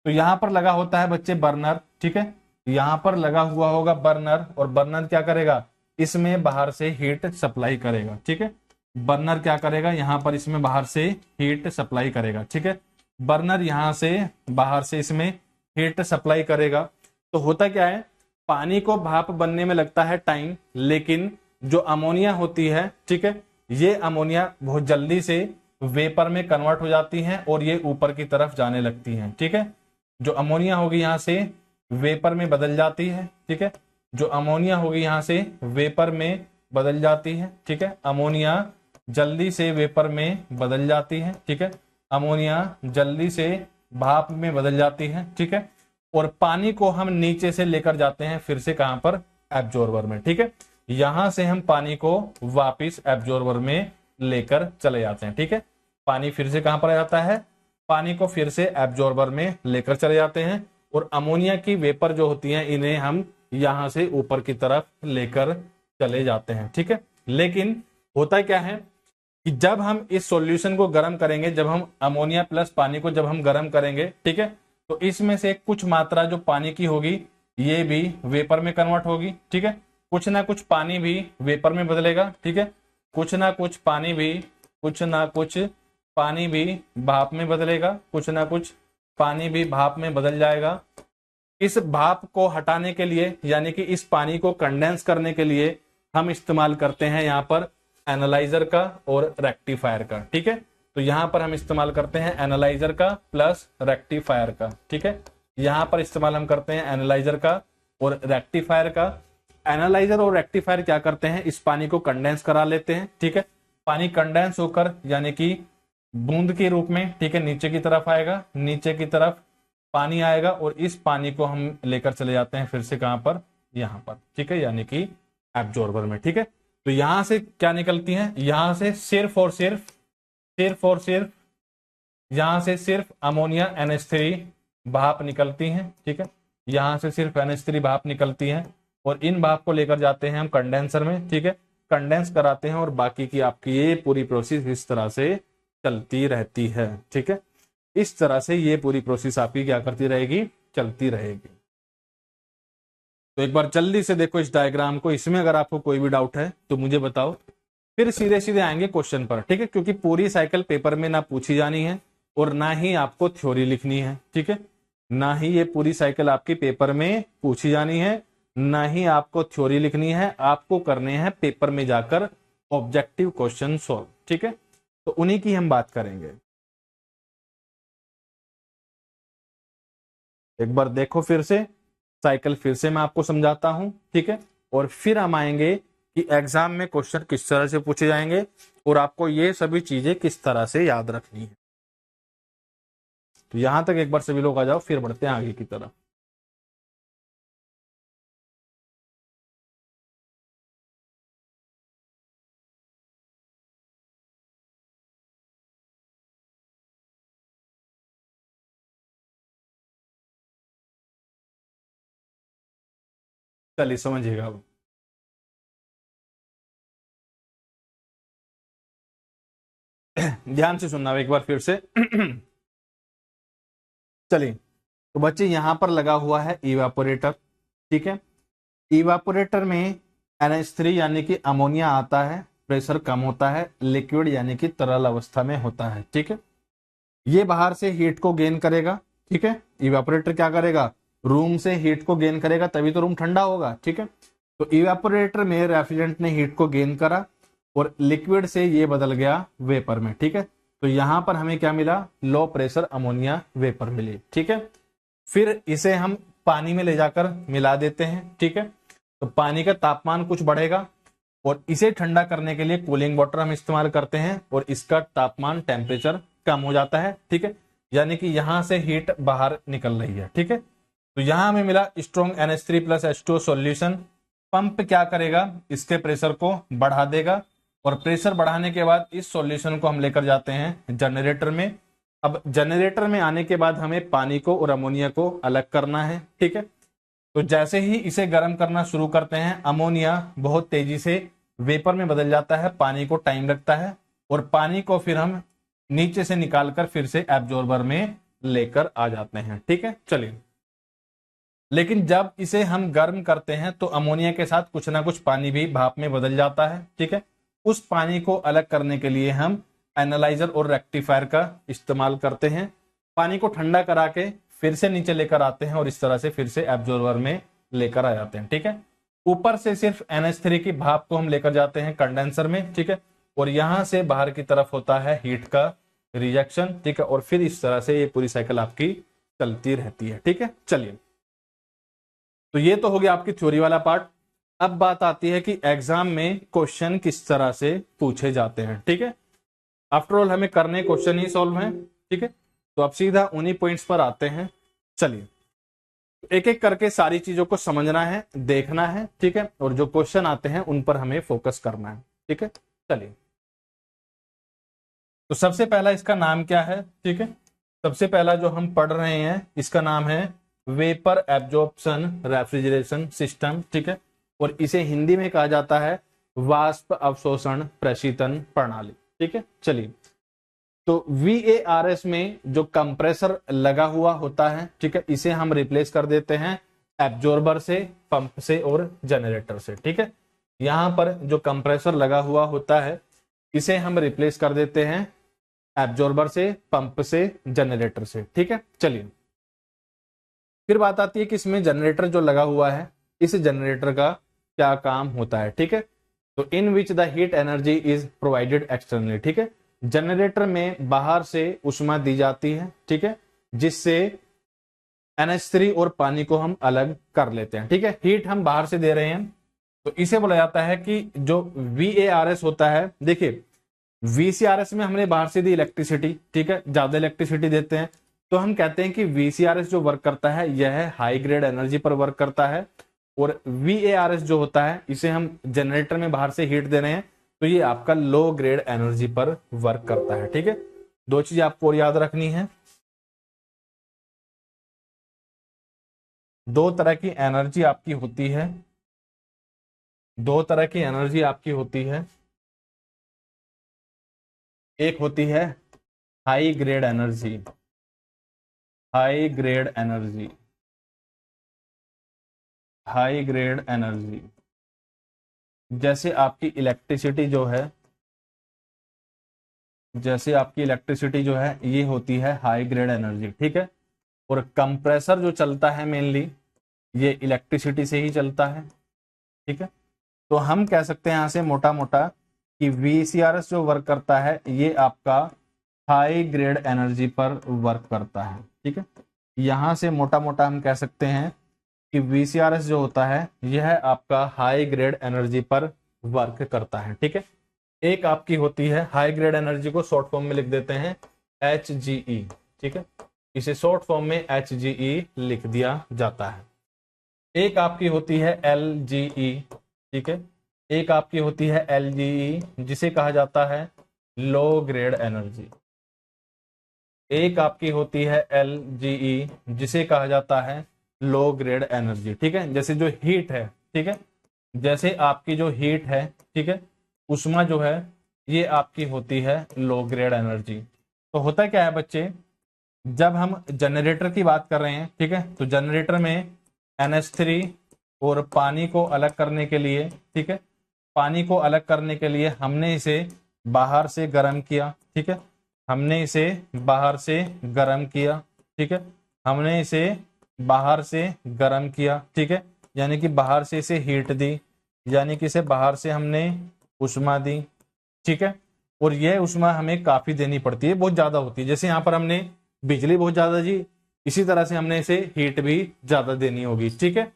तो यहां पर लगा होता है बच्चे बर्नर, ठीक है, यहां पर लगा हुआ होगा बर्नर और बर्नर क्या करेगा, इसमें बाहर से हीट सप्लाई करेगा, ठीक है। बर्नर क्या करेगा, यहां पर इसमें बाहर से हीट सप्लाई करेगा, ठीक है। बर्नर यहां से बाहर से इसमें हीट सप्लाई करेगा। तो होता क्या है, पानी को भाप बनने में लगता है टाइम, लेकिन जो अमोनिया होती है, ठीक है, ये अमोनिया बहुत जल्दी से वेपर में कन्वर्ट हो जाती हैं और ये ऊपर की तरफ जाने लगती हैं, ठीक है। जो अमोनिया होगी यहां से वेपर में बदल जाती है, ठीक है, जो अमोनिया होगी यहां से वेपर में बदल जाती है, ठीक है। अमोनिया जल्दी से वेपर में बदल जाती है, ठीक है। अमोनिया जल्दी से भाप में बदल जाती है, ठीक है। और पानी को हम नीचे से लेकर जाते हैं फिर से कहां पर, एब्जॉर्बर में। ठीक है, यहां से हम पानी को वापिस एब्जॉर्बर में लेकर चले जाते हैं। ठीक है, पानी फिर से कहां पर आ जाता है, पानी को फिर से एब्जॉर्बर में लेकर चले जाते हैं और अमोनिया की वेपर जो होती है इन्हें हम यहां से ऊपर की तरफ लेकर चले जाते हैं। ठीक है, लेकिन होता क्या है कि जब हम इस सॉल्यूशन को गर्म करेंगे, जब हम अमोनिया प्लस पानी को जब हम गर्म करेंगे, ठीक है, तो इसमें से कुछ मात्रा जो पानी की होगी ये भी वेपर में कन्वर्ट होगी। ठीक है, कुछ ना कुछ पानी भी वेपर में बदलेगा। ठीक है, कुछ ना कुछ पानी भी भाप में बदलेगा, कुछ ना कुछ पानी भी भाप में बदल जाएगा। इस भाप को हटाने के लिए, यानी कि इस पानी को कंडेंस करने के लिए हम इस्तेमाल करते हैं यहाँ पर एनालाइजर का और रेक्टिफायर का। ठीक है, तो यहां पर हम इस्तेमाल करते हैं एनालाइजर का प्लस रेक्टिफायर का। ठीक है, यहां पर इस्तेमाल हम करते हैं एनालाइजर का और रेक्टिफायर का। एनालाइजर और रेक्टिफायर क्या करते हैं, इस पानी को कंडेंस करा लेते हैं। ठीक है, पानी कंडेंस होकर यानी कि बूंद के रूप में, ठीक है, नीचे की तरफ आएगा, नीचे की तरफ पानी आएगा और इस पानी को हम लेकर चले जाते हैं फिर से कहां पर, यहां पर। ठीक है, यानी कि एब्जॉर्बर में। ठीक है, तो यहां से क्या निकलती है, यहां से सिर्फ और सिर्फ यहां से सिर्फ अमोनिया NH3 भाप निकलती है। ठीक है, यहां से सिर्फ NH3 भाप निकलती है और इन भाप को लेकर जाते हैं हम कंडेंसर में। ठीक है, कंडेंस कराते हैं और बाकी की आपकी ये पूरी प्रोसेस इस तरह से चलती रहती है। ठीक है, इस तरह से ये पूरी प्रोसेस आपकी क्या करती रहेगी, चलती रहेगी। तो एक बार जल्दी से देखो इस डायग्राम को, इसमें अगर आपको कोई भी डाउट है तो मुझे बताओ, फिर सीधे सीधे आएंगे क्वेश्चन पर। ठीक है, क्योंकि पूरी साइकिल पेपर में ना पूछी जानी है और ना ही आपको थ्योरी लिखनी है। ठीक है, ना ही ये पूरी साइकिल आपकी पेपर में पूछी जानी है, ना ही आपको थ्योरी लिखनी है, आपको करने हैं पेपर में जाकर ऑब्जेक्टिव क्वेश्चन सॉल्व। ठीक है, तो उन्हीं की हम बात करेंगे। एक बार देखो फिर से साइकिल, फिर से मैं आपको समझाता हूं। ठीक है, और फिर हम आएंगे कि एग्जाम में क्वेश्चन किस तरह से पूछे जाएंगे और आपको ये सभी चीजें किस तरह से याद रखनी है। तो यहां तक एक बार सभी लोग आ जाओ, फिर बढ़ते हैं आगे की तरफ। चलिए समझिएगा अब, ध्यान से सुनना एक बार फिर से। चलिए, तो बच्चे यहां पर लगा हुआ है इवापोरेटर। ठीक है, इवापोरेटर में NH3 यानी कि अमोनिया आता है, प्रेशर कम होता है, लिक्विड यानी कि तरल अवस्था में होता है। ठीक है, ये बाहर से हीट को गेन करेगा। ठीक है, इवापोरेटर क्या करेगा, रूम से हीट को गेन करेगा, तभी तो रूम ठंडा होगा। ठीक है, तो इवापोरेटर में रेफ्रिजरेंट ने हीट को गेन करा और लिक्विड से ये बदल गया वेपर में। ठीक है, तो यहां पर हमें क्या मिला, लो प्रेशर अमोनिया वेपर मिली। ठीक है, फिर इसे हम पानी में ले जाकर मिला देते हैं। ठीक है, तो पानी का तापमान कुछ बढ़ेगा और इसे ठंडा करने के लिए कूलिंग वाटर हम इस्तेमाल करते हैं और इसका तापमान टेम्परेचर कम हो जाता है। ठीक है, यानी कि यहां से हीट बाहर निकल रही है। ठीक है, तो यहां हमें मिला strong NH3 plus H2O solution. Pump क्या करेगा, इसके प्रेशर को बढ़ा देगा और प्रेशर बढ़ाने के बाद इस सॉल्यूशन को हम लेकर जाते हैं जनरेटर में। अब जनरेटर में आने के बाद हमें पानी को और अमोनिया को अलग करना है। ठीक है, तो जैसे ही इसे गर्म करना शुरू करते हैं, अमोनिया बहुत तेजी से वेपर में बदल जाता है, पानी को टाइम लगता है और पानी को फिर हम नीचे से निकालकर फिर से एब्जॉर्बर में लेकर आ जाते हैं। ठीक है, चलिए, लेकिन जब इसे हम गर्म करते हैं तो अमोनिया के साथ कुछ ना कुछ पानी भी भाप में बदल जाता है। ठीक है, उस पानी को अलग करने के लिए हम एनालाइजर और रेक्टिफायर का इस्तेमाल करते हैं। पानी को ठंडा करा के फिर से नीचे लेकर आते हैं और इस तरह से फिर से एब्जॉर्बर में लेकर आ जाते हैं। ठीक है, ऊपर से सिर्फ NH3 की भाप को हम लेकर जाते हैं कंडेंसर में। ठीक है, और यहां से बाहर की तरफ होता है हीट का रिजेक्शन। ठीक है, और फिर इस तरह से ये पूरी साइकिल आपकी चलती रहती है। ठीक है, चलिए, तो ये तो हो गया आपकी थ्योरी वाला पार्ट। अब बात आती है कि एग्जाम में क्वेश्चन किस तरह से पूछे जाते हैं। ठीक है, आफ्टर ऑल हमें करने क्वेश्चन ही सॉल्व हैं। ठीक है, तो अब सीधा उन्हीं पॉइंट्स पर आते हैं। चलिए, एक एक करके सारी चीजों को समझना है, देखना है, ठीक है, और जो क्वेश्चन आते हैं उन पर हमें फोकस करना है, ठीक है। चलिए, तो सबसे पहला इसका नाम क्या है, ठीक है। सबसे पहला जो हम पढ़ रहे हैं इसका नाम है वेपर एब्जॉर्प्शन रेफ्रिजरेशन सिस्टम, ठीक है, और इसे हिंदी में कहा जाता है वाष्प अवशोषण प्रशीतन प्रणाली, ठीक है। चलिए, तो VARS में जो कंप्रेसर लगा हुआ होता है, ठीक है, इसे हम रिप्लेस कर देते हैं एब्जॉर्बर से, पंप से और जनरेटर से, ठीक है। यहां पर जो कंप्रेसर लगा हुआ होता है इसे हम रिप्लेस कर देते हैं एब्जॉर्बर से, पंप से, जनरेटर से, ठीक है। चलिए, फिर बात आती है कि इसमें जनरेटर जो लगा हुआ है इस जनरेटर का क्या काम होता है, ठीक है। तो in which the heat energy is provided externally, ठीक है। जनरेटर में बाहर से ऊष्मा दी जाती है, ठीक है, जिससे NH3 और पानी को हम अलग कर लेते हैं, ठीक है। हीट हम बाहर से दे रहे हैं, तो इसे बोला जाता है कि जो VARS होता है, देखिए VCRS में हमने बाहर से दी इलेक्ट्रिसिटी, ठीक है, ज्यादा इलेक्ट्रिसिटी देते हैं, तो हम कहते हैं कि VCRS जो वर्क करता है यह हाई ग्रेड एनर्जी पर वर्क करता है, और VARS जो होता है इसे हम जनरेटर में बाहर से हीट दे रहे हैं, तो ये आपका लो ग्रेड एनर्जी पर वर्क करता है, ठीक है। दो चीजें आपको और याद रखनी है, दो तरह की एनर्जी आपकी होती है, दो तरह की एनर्जी आपकी होती है। एक होती है high grade energy, high grade energy, high grade energy, जैसे आपकी इलेक्ट्रिसिटी जो है, जैसे आपकी इलेक्ट्रिसिटी जो है ये होती है हाई ग्रेड एनर्जी, ठीक है। और कंप्रेसर जो चलता है मेनली ये इलेक्ट्रिसिटी से ही चलता है, ठीक है। तो हम कह सकते हैं यहां से मोटा मोटा कि VCRS जो वर्क करता है ये आपका हाई ग्रेड एनर्जी पर वर्क करता है, ठीक है। यहां से मोटा मोटा हम कह सकते हैं कि VCRS जो होता है यह आपका हाई ग्रेड एनर्जी पर वर्क करता है, ठीक है। एक आपकी होती है हाई ग्रेड एनर्जी को शॉर्ट फॉर्म में लिख देते हैं HGE, ठीक है, इसे शॉर्ट फॉर्म में HGE लिख दिया जाता है। एक आपकी होती है LGE, ठीक है, एक आपकी होती है LGE जिसे कहा जाता है लो ग्रेड एनर्जी। एक आपकी होती है LGE जिसे कहा जाता है लो ग्रेड एनर्जी, ठीक है। जैसे जो हीट है, ठीक है, जैसे आपकी जो हीट है, ठीक है, ऊष्मा जो है ये आपकी होती है लो ग्रेड एनर्जी। तो होता क्या है बच्चे, जब हम जनरेटर की बात कर रहे हैं, ठीक है, तो जनरेटर में NH3 और पानी को अलग करने के लिए, ठीक है, पानी को अलग करने के लिए हमने इसे बाहर से गर्म किया, ठीक है, हमने इसे बाहर से गर्म किया, ठीक है, हमने इसे बाहर से गर्म किया, ठीक है, यानी कि बाहर से इसे हीट दी, यानी कि इसे बाहर से हमने ऊष्मा दी, ठीक है। और यह ऊष्मा हमें काफी देनी पड़ती है, बहुत ज्यादा होती है, जैसे यहाँ पर हमने बिजली बहुत ज्यादा दी, इसी तरह से हमने इसे हीट भी ज्यादा देनी होगी, ठीक है।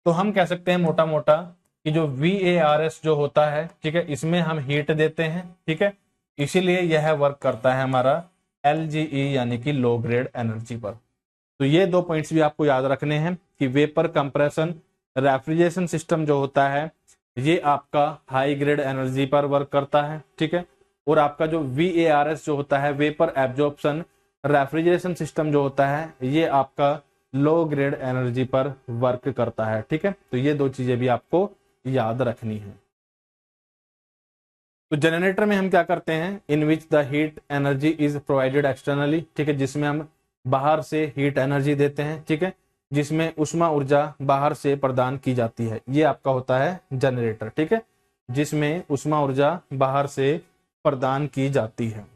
तो हम कह सकते हैं मोटा मोटा कि जो VARS जो होता है, ठीक है, इसमें हम हीट देते हैं, ठीक है, इसीलिए यह वर्क करता है हमारा LGE यानी कि लो ग्रेड एनर्जी पर। तो ये दो पॉइंट्स भी आपको याद रखने हैं कि वेपर कंप्रेशन रेफ्रिजरेशन सिस्टम जो होता है ये आपका हाई ग्रेड एनर्जी पर वर्क करता है, ठीक है, और आपका जो VARS जो होता है वेपर एब्जॉर्प्शन रेफ्रिजरेशन सिस्टम जो होता है ये आपका लो ग्रेड एनर्जी पर वर्क करता है, ठीक है। तो ये दो चीजें भी आपको याद रखनी है। तो जनरेटर में हम क्या करते हैं, in which the heat energy is provided externally, ठीक है, जिसमें हम बाहर से हीट एनर्जी देते हैं, ठीक है, जिसमें ऊष्मा ऊर्जा बाहर से प्रदान की जाती है, ये आपका होता है जनरेटर, ठीक है, जिसमें ऊष्मा ऊर्जा बाहर से प्रदान की जाती है।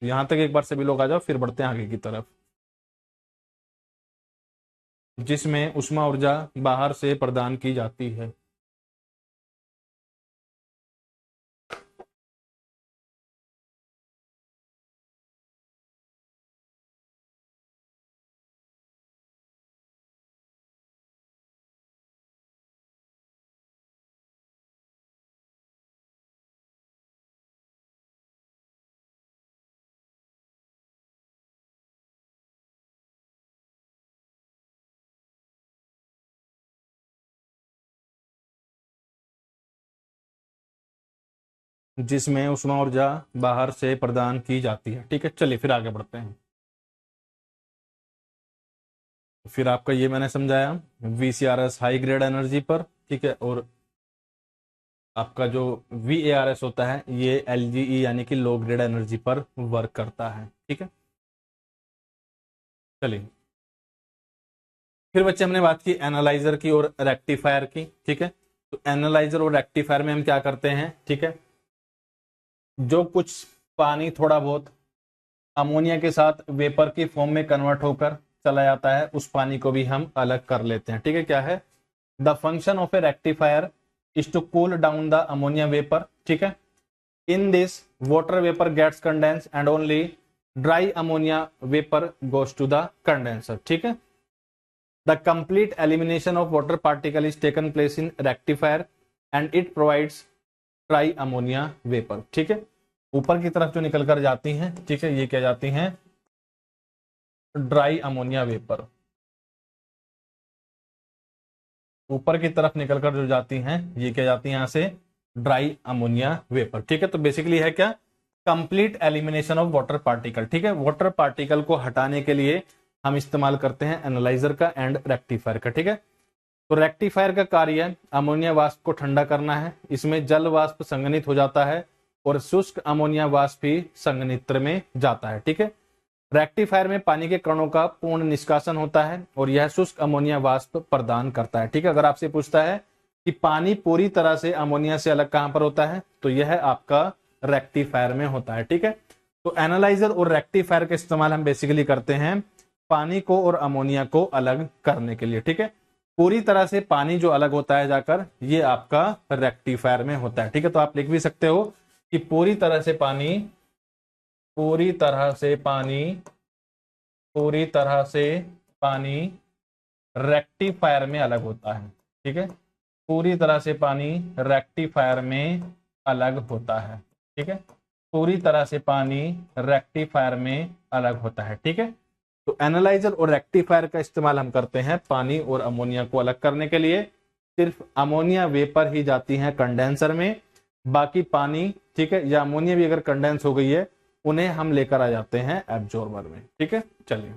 यहां तक एक बार सभी लोग आ जाओ, फिर बढ़ते हैं आगे की तरफ। जिसमें ऊष्मा ऊर्जा बाहर से प्रदान की जाती है। जिसमें उष्मा ऊर्जा बाहर से प्रदान की जाती है। ठीक है, चलिए फिर आगे बढ़ते हैं। फिर आपका ये मैंने समझाया VCRS हाई ग्रेड एनर्जी पर, ठीक है, और आपका जो VARS होता है ये LGE यानी कि लो ग्रेड एनर्जी पर वर्क करता है। ठीक है, चलिए फिर बच्चे हमने बात की एनालाइजर की और रेक्टिफायर की। ठीक है, तो एनालाइजर और रेक्टिफायर में हम क्या करते हैं, ठीक है, जो कुछ पानी थोड़ा बहुत अमोनिया के साथ वेपर की फॉर्म में कन्वर्ट होकर चला जाता है, उस पानी को भी हम अलग कर लेते हैं। ठीक है, क्या है, the function of a rectifier is to cool down the ammonia vapour. ठीक है, in this water vapour gets condense and only dry ammonia vapour goes to the condenser. ठीक है, the complete elimination of water particle is taken place in rectifier and it provides dry ammonia vapour. ठीक है, ऊपर की तरफ जो निकल कर जाती हैं, ठीक है, ये क्या जाती हैं, ड्राई अमोनिया वेपर। ऊपर की तरफ निकलकर जो जाती हैं ये क्या जाती हैं, यहां से ड्राई अमोनिया वेपर। ठीक है, तो बेसिकली है क्या, complete elimination of water particle. ठीक है, वाटर पार्टिकल को हटाने के लिए हम इस्तेमाल करते हैं एनालाइजर का एंड रेक्टिफायर का। ठीक है, तो रेक्टिफायर का कार्य अमोनिया वाष्प को ठंडा करना है, इसमें जल वाष्प संघनित हो जाता है और शुष्क अमोनिया वाष्प भी संघनित्र में जाता है। ठीक है, रेक्टिफायर में पानी के कणों का पूर्ण निष्कासन होता है और यह शुष्क अमोनिया वाष्प प्रदान करता है। ठीक है, अगर आपसे पूछता है कि पानी पूरी तरह से अमोनिया से अलग कहां पर होता है, तो यह आपका रेक्टिफायर में होता है। ठीक है, तो एनालाइजर और रेक्टिफायर का इस्तेमाल हम बेसिकली करते हैं पानी को और अमोनिया को अलग करने के लिए। ठीक है, पूरी तरह से पानी जो अलग होता है जाकर, ये आपका रेक्टिफायर में होता है। ठीक है, तो आप लिख भी सकते हो कि पूरी तरह से पानी रेक्टिफायर में अलग होता है। ठीक है, पूरी तरह से पानी रेक्टिफायर में अलग होता है। ठीक है, पूरी तरह से पानी रेक्टिफायर में अलग होता है। ठीक है, तो एनालाइजर और रेक्टिफायर का इस्तेमाल हम करते हैं पानी और अमोनिया को अलग करने के लिए। सिर्फ अमोनिया वेपर ही जाती है कंडेंसर में, बाकी पानी, ठीक है, या अमोनिया भी अगर कंडेंस हो गई है, उन्हें हम लेकर आ जाते हैं एब्जॉर्बर में। ठीक है, चलिए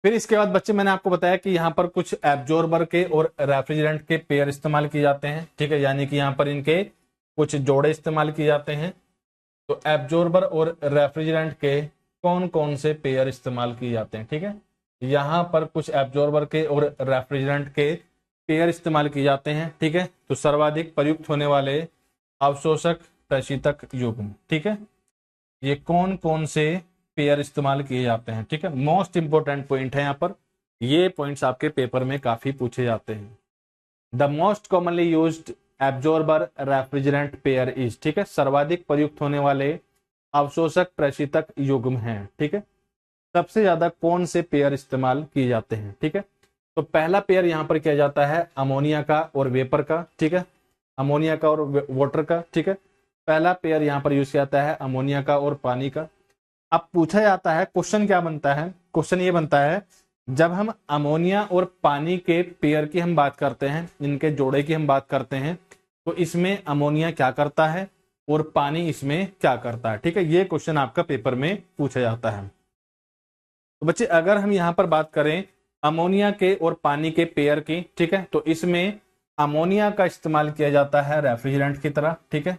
फिर इसके बाद बच्चे मैंने आपको बताया कि यहाँ पर कुछ एब्जॉर्बर के और रेफ्रिजरेंट के पेयर इस्तेमाल किए जाते हैं। ठीक है, यानी कि यहाँ पर इनके कुछ जोड़े इस्तेमाल किए जाते हैं। तो एब्जॉर्बर और रेफ्रिजरेंट के कौन कौन से पेयर इस्तेमाल किए जाते हैं। ठीक है, यहाँ पर कुछ एब्जॉर्बर के और रेफ्रिजरेंट के पेयर इस्तेमाल किए जाते हैं। ठीक है, तो सर्वाधिक प्रयुक्त होने वाले अवशोषक प्रशीतक युग्म। ठीक है, ये कौन कौन से पेयर इस्तेमाल किए जाते हैं। ठीक है, मोस्ट इंपोर्टेंट पॉइंट है यहाँ पर, ये पॉइंट्स आपके पेपर में काफी पूछे जाते हैं। The most commonly used absorber refrigerant pair is, ठीक है, सर्वाधिक प्रयुक्त होने वाले अवशोषक प्रशीतक युग्म हैं। ठीक है, सबसे ज्यादा कौन से पेयर इस्तेमाल किए जाते हैं। ठीक है, तो पहला पेयर यहां पर किया जाता है अमोनिया का और वेपर का। ठीक है, अमोनिया का और वाटर का। ठीक है, पहला पेयर यहां पर यूज किया जाता है अमोनिया का और पानी का। अब पूछा जाता है, क्वेश्चन क्या बनता है, क्वेश्चन ये बनता है, जब हम अमोनिया और पानी के पेयर की हम बात करते हैं, इनके जोड़े की हम बात करते हैं, तो इसमें अमोनिया क्या करता है और पानी इसमें क्या करता है। ठीक है, ये क्वेश्चन आपका पेपर में पूछा जाता है। तो बच्चे अगर हम यहां पर बात करें अमोनिया के और पानी के पेयर की, ठीक है, तो इसमें अमोनिया का इस्तेमाल किया जाता है रेफ्रिजरेंट की तरह। ठीक है,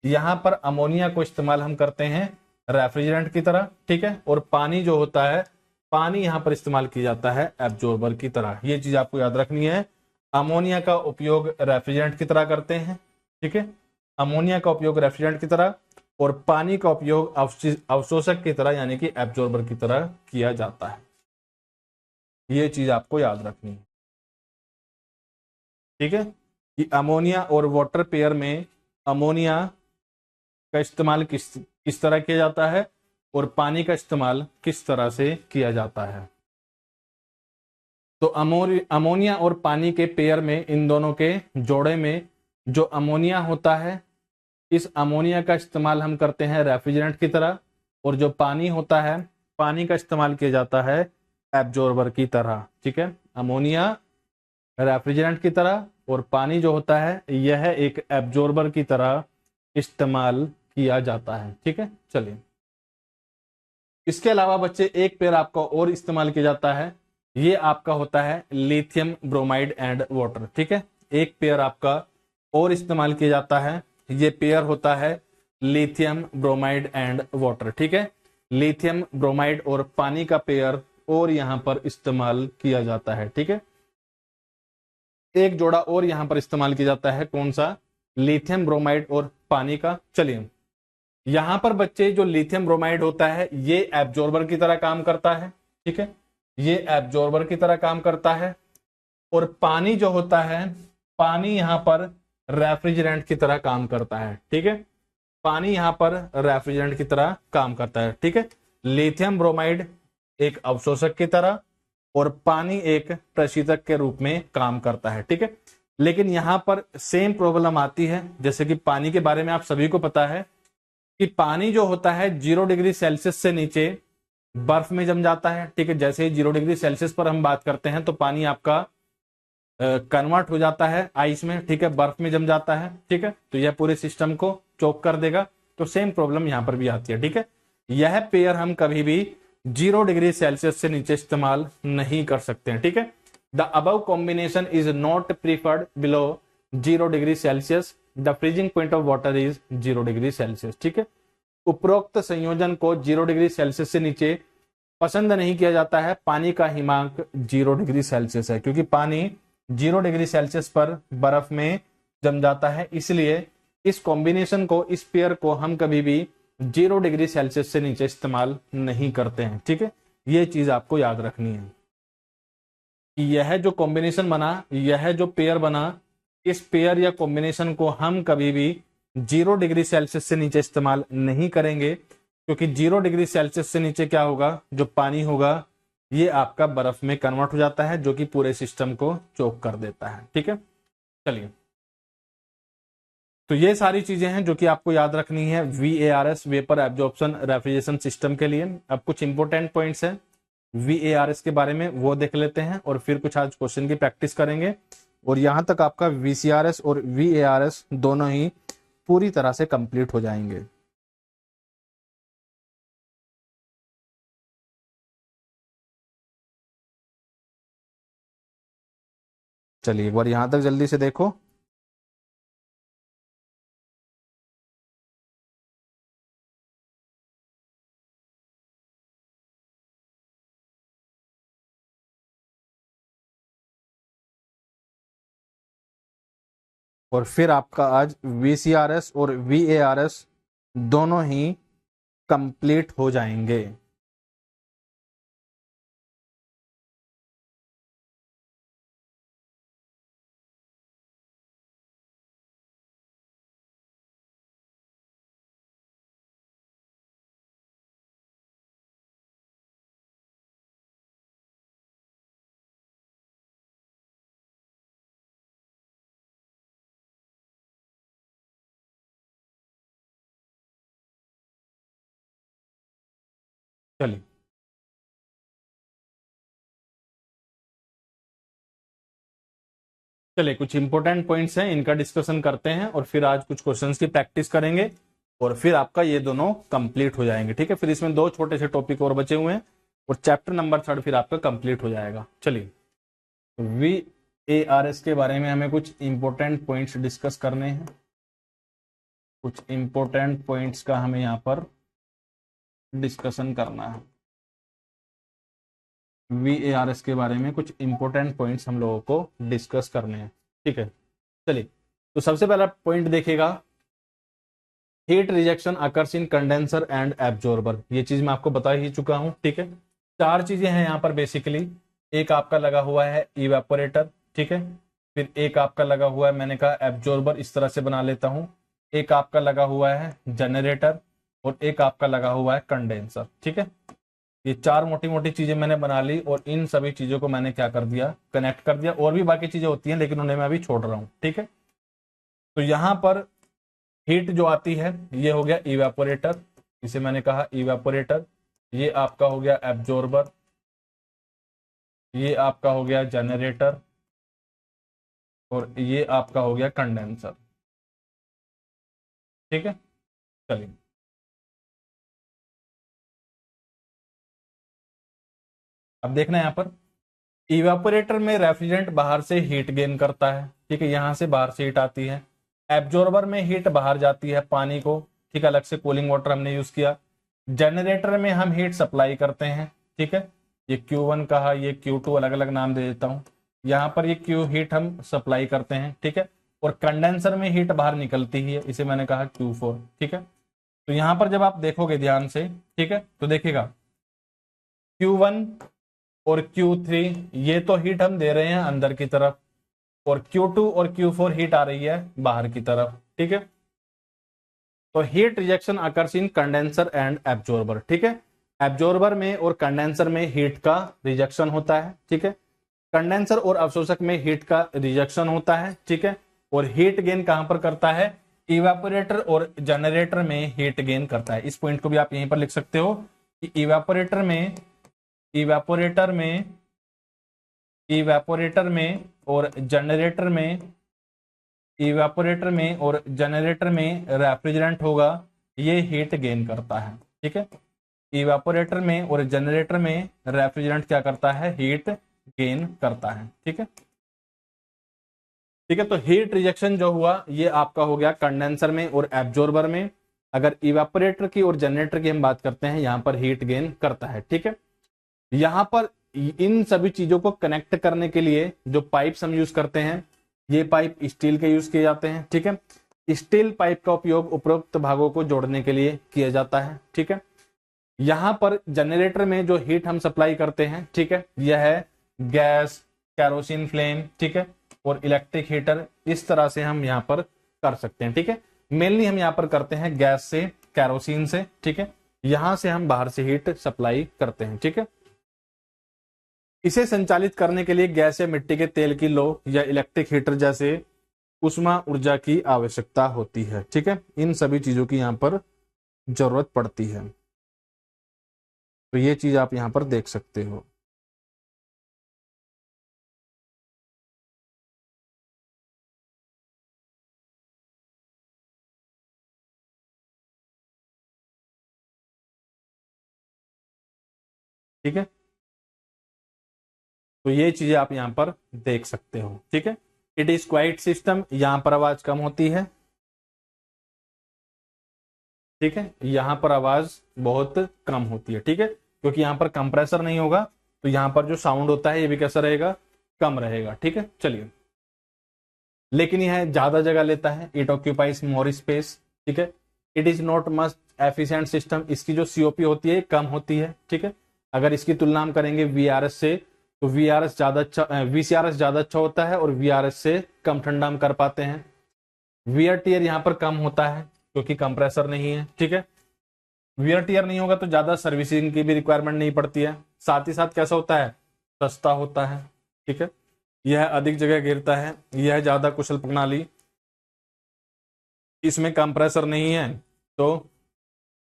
यहां पर अमोनिया को इस्तेमाल हम करते हैं रेफ्रिजरेंट की तरह। ठीक है, और पानी जो होता है, पानी यहां पर इस्तेमाल किया जाता है एब्जॉर्बर की तरह। ये चीज आपको याद रखनी है, अमोनिया का उपयोग रेफ्रिजरेंट की तरह करते हैं। ठीक है, अमोनिया का उपयोग रेफ्रिजरेंट की तरह और पानी का उपयोग अवशोषक की तरह यानी कि एब्जॉर्बर की तरह किया जाता है। ये चीज आपको याद रखनी है। ठीक है, कि अमोनिया और वाटर पेयर में अमोनिया का इस्तेमाल किस तरह किया जाता है और पानी का इस्तेमाल किस तरह से किया जाता है। तो अमोनिया और पानी के पेयर में, इन दोनों के जोड़े में जो अमोनिया होता है, इस अमोनिया का इस्तेमाल हम करते हैं रेफ्रिजरेंट की तरह, और जो पानी होता है, पानी का इस्तेमाल किया जाता है एब्जॉर्बर की तरह। ठीक है, अमोनिया रेफ्रिजरेंट की तरह और पानी जो होता है यह एक एब्जॉर्बर की तरह इस्तेमाल किया जाता है। ठीक है, चलिए इसके अलावा बच्चे एक पेयर आपका और इस्तेमाल किया जाता है, ये आपका होता है लिथियम ब्रोमाइड एंड वाटर। ठीक है, एक पेयर आपका और इस्तेमाल किया जाता है, ये पेयर होता है लिथियम ब्रोमाइड एंड वाटर। ठीक है, लिथियम ब्रोमाइड और पानी का पेयर और यहां पर इस्तेमाल किया जाता है। ठीक है, एक जोड़ा और यहां पर इस्तेमाल किया जाता है, कौन सा? लिथियम ब्रोमाइड और पानी का। चलिए यहां पर बच्चे जो लिथियम ब्रोमाइड होता है ये एब्जॉर्बर की तरह काम करता है। ठीक है, ये एब्जॉर्बर की तरह काम करता है, और पानी जो होता है, पानी यहां पर रेफ्रिजरेंट की तरह काम करता है। ठीक है, पानी यहां पर रेफ्रिजरेंट की तरह काम करता है। ठीक है, लिथियम ब्रोमाइड एक अवशोषक की तरह और पानी एक प्रशीतक के रूप में काम करता है। ठीक है, लेकिन यहां पर सेम प्रॉब्लम आती है, जैसे कि पानी के बारे में आप सभी को पता है कि पानी जो होता है 0 डिग्री सेल्सियस से नीचे बर्फ में जम जाता है। ठीक है, जैसे ही 0 डिग्री सेल्सियस पर हम बात करते हैं तो पानी आपका कन्वर्ट हो जाता है आइस में। ठीक है, बर्फ में जम जाता है। ठीक है, तो यह पूरे सिस्टम को चोक कर देगा। तो सेम प्रॉब्लम यहां पर भी आती है। ठीक है, यह पेयर हम कभी भी 0 डिग्री सेल्सियस से नीचे इस्तेमाल नहीं कर सकते हैं। ठीक है, the above combination is not preferred below 0 degree Celsius, the freezing point of water is 0 degree Celsius. ठीक है, उपरोक्त संयोजन को 0 डिग्री सेल्सियस से नीचे पसंद नहीं किया जाता है, पानी का हिमांक 0 डिग्री सेल्सियस है, क्योंकि पानी 0 डिग्री सेल्सियस पर बर्फ में जम जाता है, इसलिए इस कॉम्बिनेशन को, इस पेयर को हम कभी भी 0 डिग्री सेल्सियस से नीचे इस्तेमाल नहीं करते हैं। ठीक है, ये चीज आपको याद रखनी है कि यह जो कॉम्बिनेशन बना, यह जो पेयर बना, इस पेयर या कॉम्बिनेशन को हम कभी भी 0 डिग्री सेल्सियस से नीचे इस्तेमाल नहीं करेंगे, क्योंकि 0 डिग्री सेल्सियस से नीचे क्या होगा, जो पानी होगा ये आपका बर्फ में कन्वर्ट हो जाता है, जो कि पूरे सिस्टम को चोक कर देता है। ठीक है, चलिए तो ये सारी चीजें हैं जो कि आपको याद रखनी है VARS, vapour absorption refrigeration system के लिए। अब कुछ इंपॉर्टेंट पॉइंट्स हैं VARS के बारे में, वो देख लेते हैं और फिर कुछ आज क्वेश्चन की प्रैक्टिस करेंगे, और यहां तक आपका VCRS और VARS दोनों ही पूरी तरह से कंप्लीट हो जाएंगे। चलिए एक बार यहां तक जल्दी से देखो। और फिर आपका आज VCRS और VARS दोनों ही कंप्लीट हो जाएंगे। चलिए चलिए कुछ इंपॉर्टेंट पॉइंट्स हैं, इनका डिस्कशन करते हैं और फिर आज कुछ क्वेश्चंस की प्रैक्टिस करेंगे और फिर आपका ये दोनों कंप्लीट हो जाएंगे। ठीक है, फिर इसमें दो छोटे से टॉपिक और बचे हुए हैं और चैप्टर नंबर 3 फिर आपका कंप्लीट हो जाएगा। चलिए VARS के बारे में हमें कुछ इंपॉर्टेंट पॉइंट्स डिस्कस करने हैं, कुछ इंपॉर्टेंट पॉइंट्स का हमें यहाँ पर डिस्कशन करना है। VARS के बारे में कुछ इंपॉर्टेंट पॉइंट्स हम लोगों को डिस्कस करने हैं। ठीक है, चलिए तो सबसे पहला पॉइंट देखिएगा, heat rejection occurs in condenser and absorber. ये चीज मैं आपको बता ही चुका हूं। ठीक है, चार चीजें हैं यहाँ पर बेसिकली, एक आपका लगा हुआ है इवेपोरेटर। ठीक है, फिर एक आपका लगा हुआ है, मैंने कहा एब्जॉर्बर, इस तरह से बना लेता हूं, एक आपका लगा हुआ है जनरेटर और एक आपका लगा हुआ है कंडेंसर। ठीक है, ये चार मोटी मोटी चीजें मैंने बना ली और इन सभी चीजों को मैंने क्या कर दिया, कनेक्ट कर दिया। और भी बाकी चीजें होती हैं लेकिन उन्हें मैं अभी छोड़ रहा हूं। ठीक है, तो यहां पर हीट जो आती है ये हो गया इवेपोरेटर, इसे मैंने कहा इवेपोरेटर, ये आपका हो गया एब्जॉर्बर, ये आपका हो गया जनरेटर और ये आपका हो गया कंडेंसर। ठीक है, चलिए अब देखना है यहाँ पर इवेपोरेटर में रेफ्रिजरेंट बाहर से हीट गेन करता है। ठीक है, यहां से बाहर से हीट आती है। एब्जॉर्बर में हीट बाहर जाती है पानी को, ठीक है, अलग से कूलिंग वाटर हमने यूज किया। जनरेटर में हम हीट सप्लाई करते हैं। ठीक है, ये Q1 कहा, ये Q2, अलग अलग नाम दे देता हूं। यहाँ पर ये Q हीट हम सप्लाई करते हैं। ठीक है, और कंडेंसर में हीट बाहर निकलती है, इसे मैंने कहा Q4। ठीक है, तो यहाँ पर जब आप देखोगे ध्यान से, ठीक है, तो देखिएगा Q1 और Q3 ये तो हीट हम दे रहे हैं अंदर की तरफ, और Q2 और Q4 हीट आ रही है बाहर की तरफ। ठीक है, तो heat rejection occurs in condenser and absorber. ठीक है, एब्जॉर्बर में और कंडेंसर में हीट का रिजेक्शन होता है। ठीक है, कंडेंसर और अवशोषक में हीट का रिजेक्शन होता है। ठीक है, और हीट गेन कहां पर करता है? इवेपोरेटर और जनरेटर में हीट गेन करता है। इस पॉइंट को भी आप यहीं पर लिख सकते हो कि इवेपोरेटर में और जनरेटर में रेफ्रिजरेंट होगा, ये हीट गेन करता है। ठीक है, इवेपोरेटर में और जनरेटर में रेफ्रिजरेंट क्या करता है? हीट गेन करता है। ठीक है, ठीक है, तो हीट रिजेक्शन जो हुआ ये आपका हो गया कंडेंसर में और एब्जॉर्बर में। अगर इवेपोरेटर की और जनरेटर की हम बात करते हैं, यहां पर हीट गेन करता है। ठीक है, यहां पर इन सभी चीजों को कनेक्ट करने के लिए जो पाइप्स हम यूज करते हैं, ये पाइप स्टील के यूज किए जाते हैं। ठीक है, स्टील पाइप का उपयोग उपरोक्त भागों को जोड़ने के लिए किया जाता है। ठीक है, यहां पर जनरेटर में जो हीट हम सप्लाई करते हैं, ठीक है, यह है गैस, कैरोसिन फ्लेम, ठीक है, और इलेक्ट्रिक हीटर। इस तरह से हम यहां पर कर सकते हैं। ठीक है, मेनली हम यहां पर करते हैं गैस से, कैरोसिन से। ठीक है, यहां से हम बाहर से हीट सप्लाई करते हैं। ठीक है, इसे संचालित करने के लिए गैस या मिट्टी के तेल की लो या इलेक्ट्रिक हीटर जैसे उष्मा ऊर्जा की आवश्यकता होती है। ठीक है, इन सभी चीजों की यहां पर जरूरत पड़ती है। तो ये चीज आप यहां पर देख सकते हो। ठीक है, तो ये चीजें आप यहां पर देख सकते हो। ठीक है, इट इज क्वाइट सिस्टम, यहां पर आवाज कम होती है। ठीक है, यहां पर आवाज बहुत कम होती है। ठीक है, क्योंकि यहां पर कंप्रेसर नहीं होगा, तो यहां पर जो साउंड होता है ये भी कैसा रहेगा? कम रहेगा। ठीक है, चलिए, लेकिन यह ज्यादा जगह लेता है, इट ऑक्यूपाइज मोर स्पेस। ठीक है, it is not must efficient system, इसकी जो सीओपी होती है कम होती है। ठीक है, अगर इसकी तुलना हम करेंगे वीआरएस से, तो वीआरएस ज्यादा अच्छा, वीसीआरएस ज्यादा अच्छा होता है और वीआरएस से कम ठंडा हम कर पाते हैं। वियर टीयर यहाँ पर कम होता है क्योंकि कंप्रेसर नहीं है। ठीक है, वियर टीयर नहीं होगा तो ज्यादा सर्विसिंग की भी रिक्वायरमेंट नहीं पड़ती है। साथ ही साथ कैसा होता है? सस्ता होता है। ठीक है, यह अधिक जगह घेरता है, यह ज्यादा कुशल प्रणाली, इसमें कंप्रेसर नहीं है तो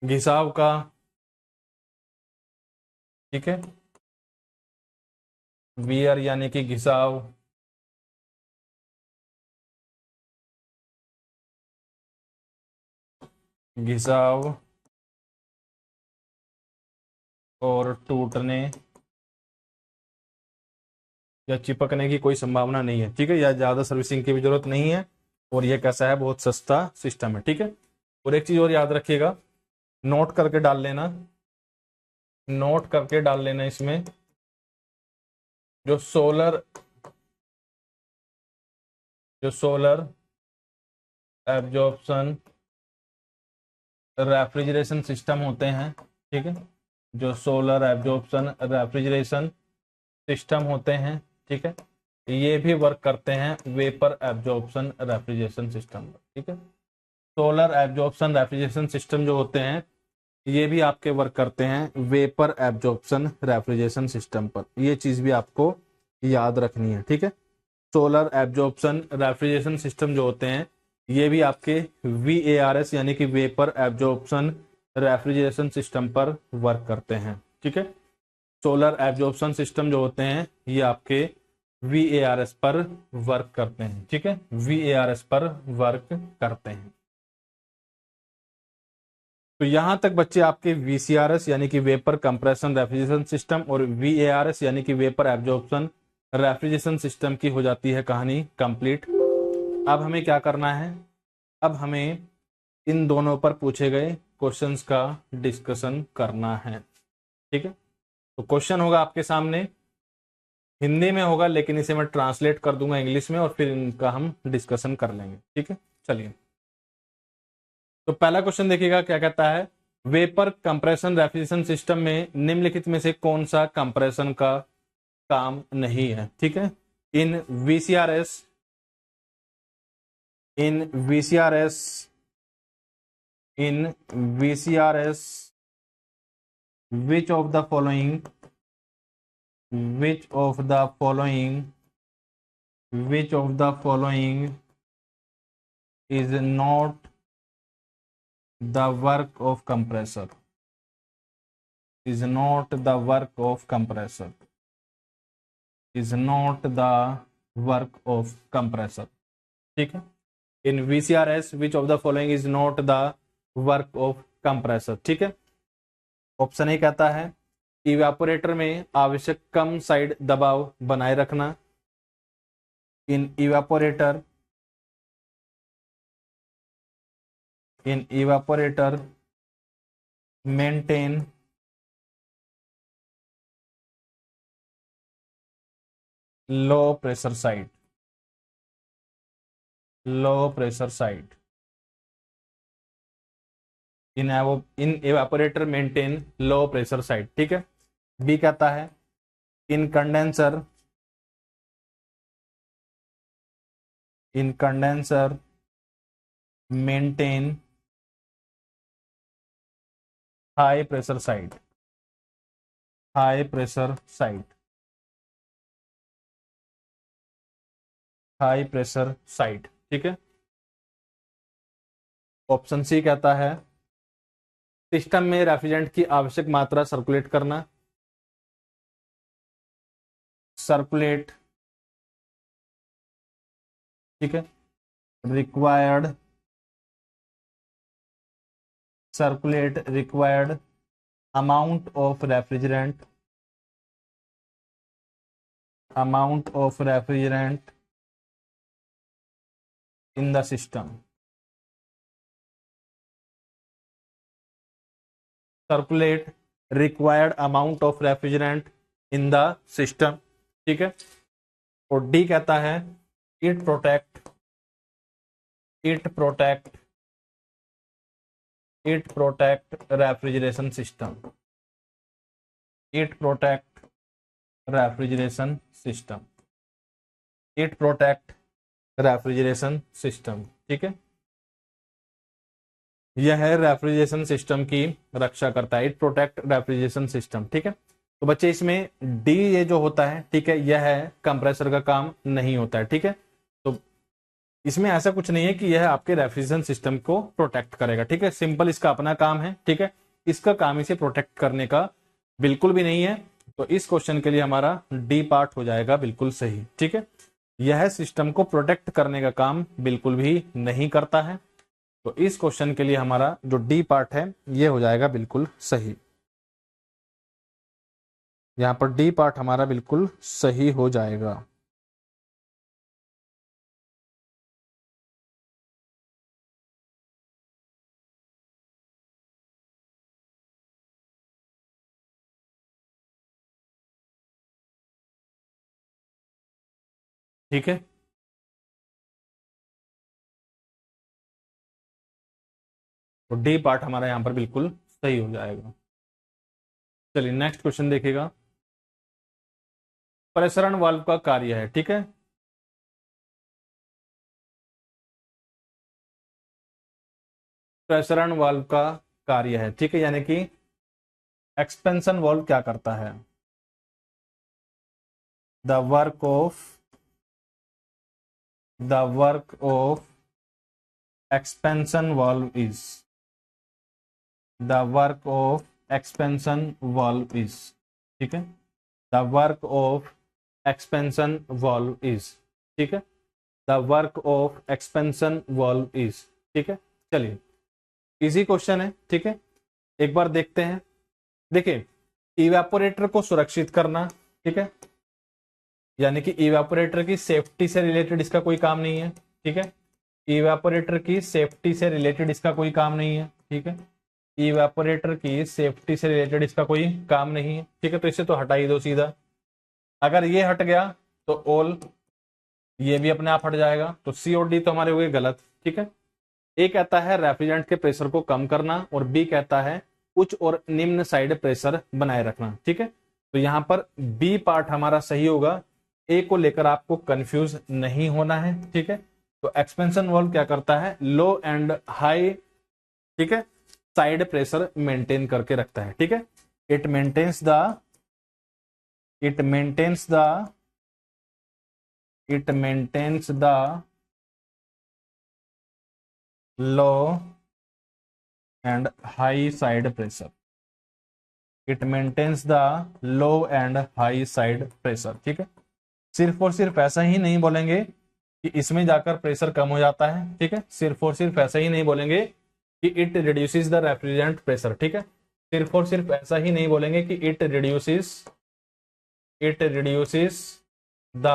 घिसाव का, ठीक है, वियर यानी कि घिसाव, और टूटने या चिपकने की कोई संभावना नहीं है। ठीक है, या ज्यादा सर्विसिंग की भी जरूरत नहीं है, और ये कैसा है? बहुत सस्ता सिस्टम है। ठीक है, और एक चीज और याद रखिएगा, नोट करके डाल लेना, इसमें जो सोलर एब्जॉर्प्शन रेफ्रिजरेशन सिस्टम होते हैं। ठीक है, जो सोलर एब्जॉर्प्शन रेफ्रिजरेशन सिस्टम होते हैं, ठीक है, ये भी वर्क करते हैं वेपर एब्जॉर्प्शन रेफ्रिजरेशन सिस्टम पर। ठीक है, सोलर एब्जॉर्प्शन रेफ्रिजरेशन सिस्टम जो होते हैं ये भी आपके वर्क करते हैं वेपर एब्जॉर्प्शन रेफ्रिजरेशन सिस्टम पर। ये चीज भी आपको याद रखनी है। ठीक है, सोलर एब्जॉर्प्शन रेफ्रिजरेशन सिस्टम जो होते हैं ये भी आपके VARS यानी कि वेपर एब्जॉर्प्शन रेफ्रिजरेशन सिस्टम पर वर्क करते हैं। ठीक है, सोलर एब्जॉर्प्शन सिस्टम जो होते हैं ये आपके VARS पर वर्क करते हैं, ठीक है, VARS पर वर्क करते हैं। तो यहां तक बच्चे आपके VCRS यानी कि वेपर कंप्रेशन रेफ्रिजरेशन सिस्टम और VARS यानी कि वेपर एब्जॉर्प्शन रेफ्रिजरेशन सिस्टम की हो जाती है कहानी कंप्लीट। अब हमें क्या करना है, अब हमें इन दोनों पर पूछे गए क्वेश्चंस का डिस्कशन करना है, ठीक है। तो क्वेश्चन होगा आपके सामने, हिंदी में होगा लेकिन इसे मैं ट्रांसलेट कर दूंगा इंग्लिश में और फिर इनका हम डिस्कशन कर लेंगे, ठीक है। चलिए, तो पहला क्वेश्चन देखिएगा क्या कहता है, वेपर कंप्रेशन रेफ्रिजरेशन सिस्टम में निम्नलिखित में से कौन सा कंप्रेशन का काम नहीं है, ठीक है। इन VCRS in VCRS in VCRS which of the following which of the following which of the following is not the work of compressor, is not the work of compressor, is not the work of compressor, ठीक है। इन VCRS which of the following is not the work of compressor, ठीक है। Option A कहता है evaporator में आवश्यक कम side दबाव बनाए रखना, in evaporator maintain low pressure side, low pressure side, in evaporator maintain low pressure side, ठीक है। बी कहता है in condenser maintain high pressure side, high pressure side, high pressure side, ठीक है। ऑप्शन सी कहता है सिस्टम में refrigerant की आवश्यक मात्रा सर्कुलेट करना, सर्कुलेट, ठीक है, required, circulate required amount of refrigerant, amount of refrigerant in the system, circulate required amount of refrigerant in the system, ठीक है। और डी कहता है it protect refrigeration system, it protect refrigeration system, it protect refrigeration system, ठीक है। यह है refrigeration system की रक्षा करता है, इट प्रोटेक्ट रेफ्रिजरेशन सिस्टम, ठीक है। तो बच्चे इसमें डी ये जो होता है, ठीक है, यह है कंप्रेसर का काम नहीं होता है, ठीक है। तो इसमें ऐसा कुछ नहीं है कि यह आपके रेफ्रिजरेशन सिस्टम को प्रोटेक्ट करेगा, ठीक है। सिंपल इसका अपना काम है, ठीक है। इसका काम इसे प्रोटेक्ट करने का बिल्कुल भी नहीं है। तो इस क्वेश्चन के लिए हमारा डी पार्ट हो जाएगा बिल्कुल सही, ठीक है। यह सिस्टम को प्रोटेक्ट करने का काम बिल्कुल भी नहीं करता है। तो इस क्वेश्चन के लिए हमारा जो डी पार्ट है ये हो जाएगा बिल्कुल सही, यहां पर डी पार्ट हमारा बिल्कुल सही हो जाएगा। ठीक है, तो डी पार्ट हमारा यहां पर बिल्कुल सही हो जाएगा। चलिए नेक्स्ट क्वेश्चन देखिएगा, प्रसरण वाल्व का कार्य है, ठीक है। प्रसरण वाल्व का कार्य है, ठीक है, यानी कि एक्सपेंशन वाल्व क्या करता है, the work of expansion valve is, the work of expansion valve is, ठीक है, the work of expansion valve is, ठीक है, the work of expansion valve is, ठीक है। चलिए इजी क्वेश्चन है, ठीक है, एक बार देखते हैं। देखिए इवेपोरेटर को सुरक्षित करना, ठीक है, यानी कि इवेपोरेटर की सेफ्टी से रिलेटेड इसका कोई काम नहीं है, ठीक है, इवेपोरेटर की सेफ्टी से रिलेटेड इसका कोई काम नहीं है, ठीक है, इवेपोरेटर की सेफ्टी से रिलेटेड इसका कोई काम नहीं है, ठीक है, तो इसे तो हटा ही दो सीधा। अगर ये हट गया तो ऑल, ये भी अपने आप हट जाएगा, तो सी और डी तो हमारे हो गए गलत, ठीक है। ए कहता है रेफ्रिजरेंट के प्रेशर को कम करना और बी कहता है उच्च और निम्न साइड प्रेशर बनाए रखना, ठीक है। तो यहां पर बी पार्ट हमारा सही होगा, ए को लेकर आपको कंफ्यूज नहीं होना है, ठीक है। तो एक्सपेंशन वाल्व क्या करता है, लो एंड हाई, ठीक है, साइड प्रेशर मेंटेन करके रखता है, ठीक है। It maintains the low and high side pressure, it maintains the low and high side pressure, ठीक है। सिर्फ और सिर्फ ऐसा ही नहीं बोलेंगे कि इसमें जाकर प्रेशर कम हो जाता है, ठीक है, सिर्फ और सिर्फ ऐसा ही नहीं बोलेंगे कि it reduces the refrigerant pressure, ठीक है, सिर्फ और सिर्फ ऐसा ही नहीं बोलेंगे कि it reduces the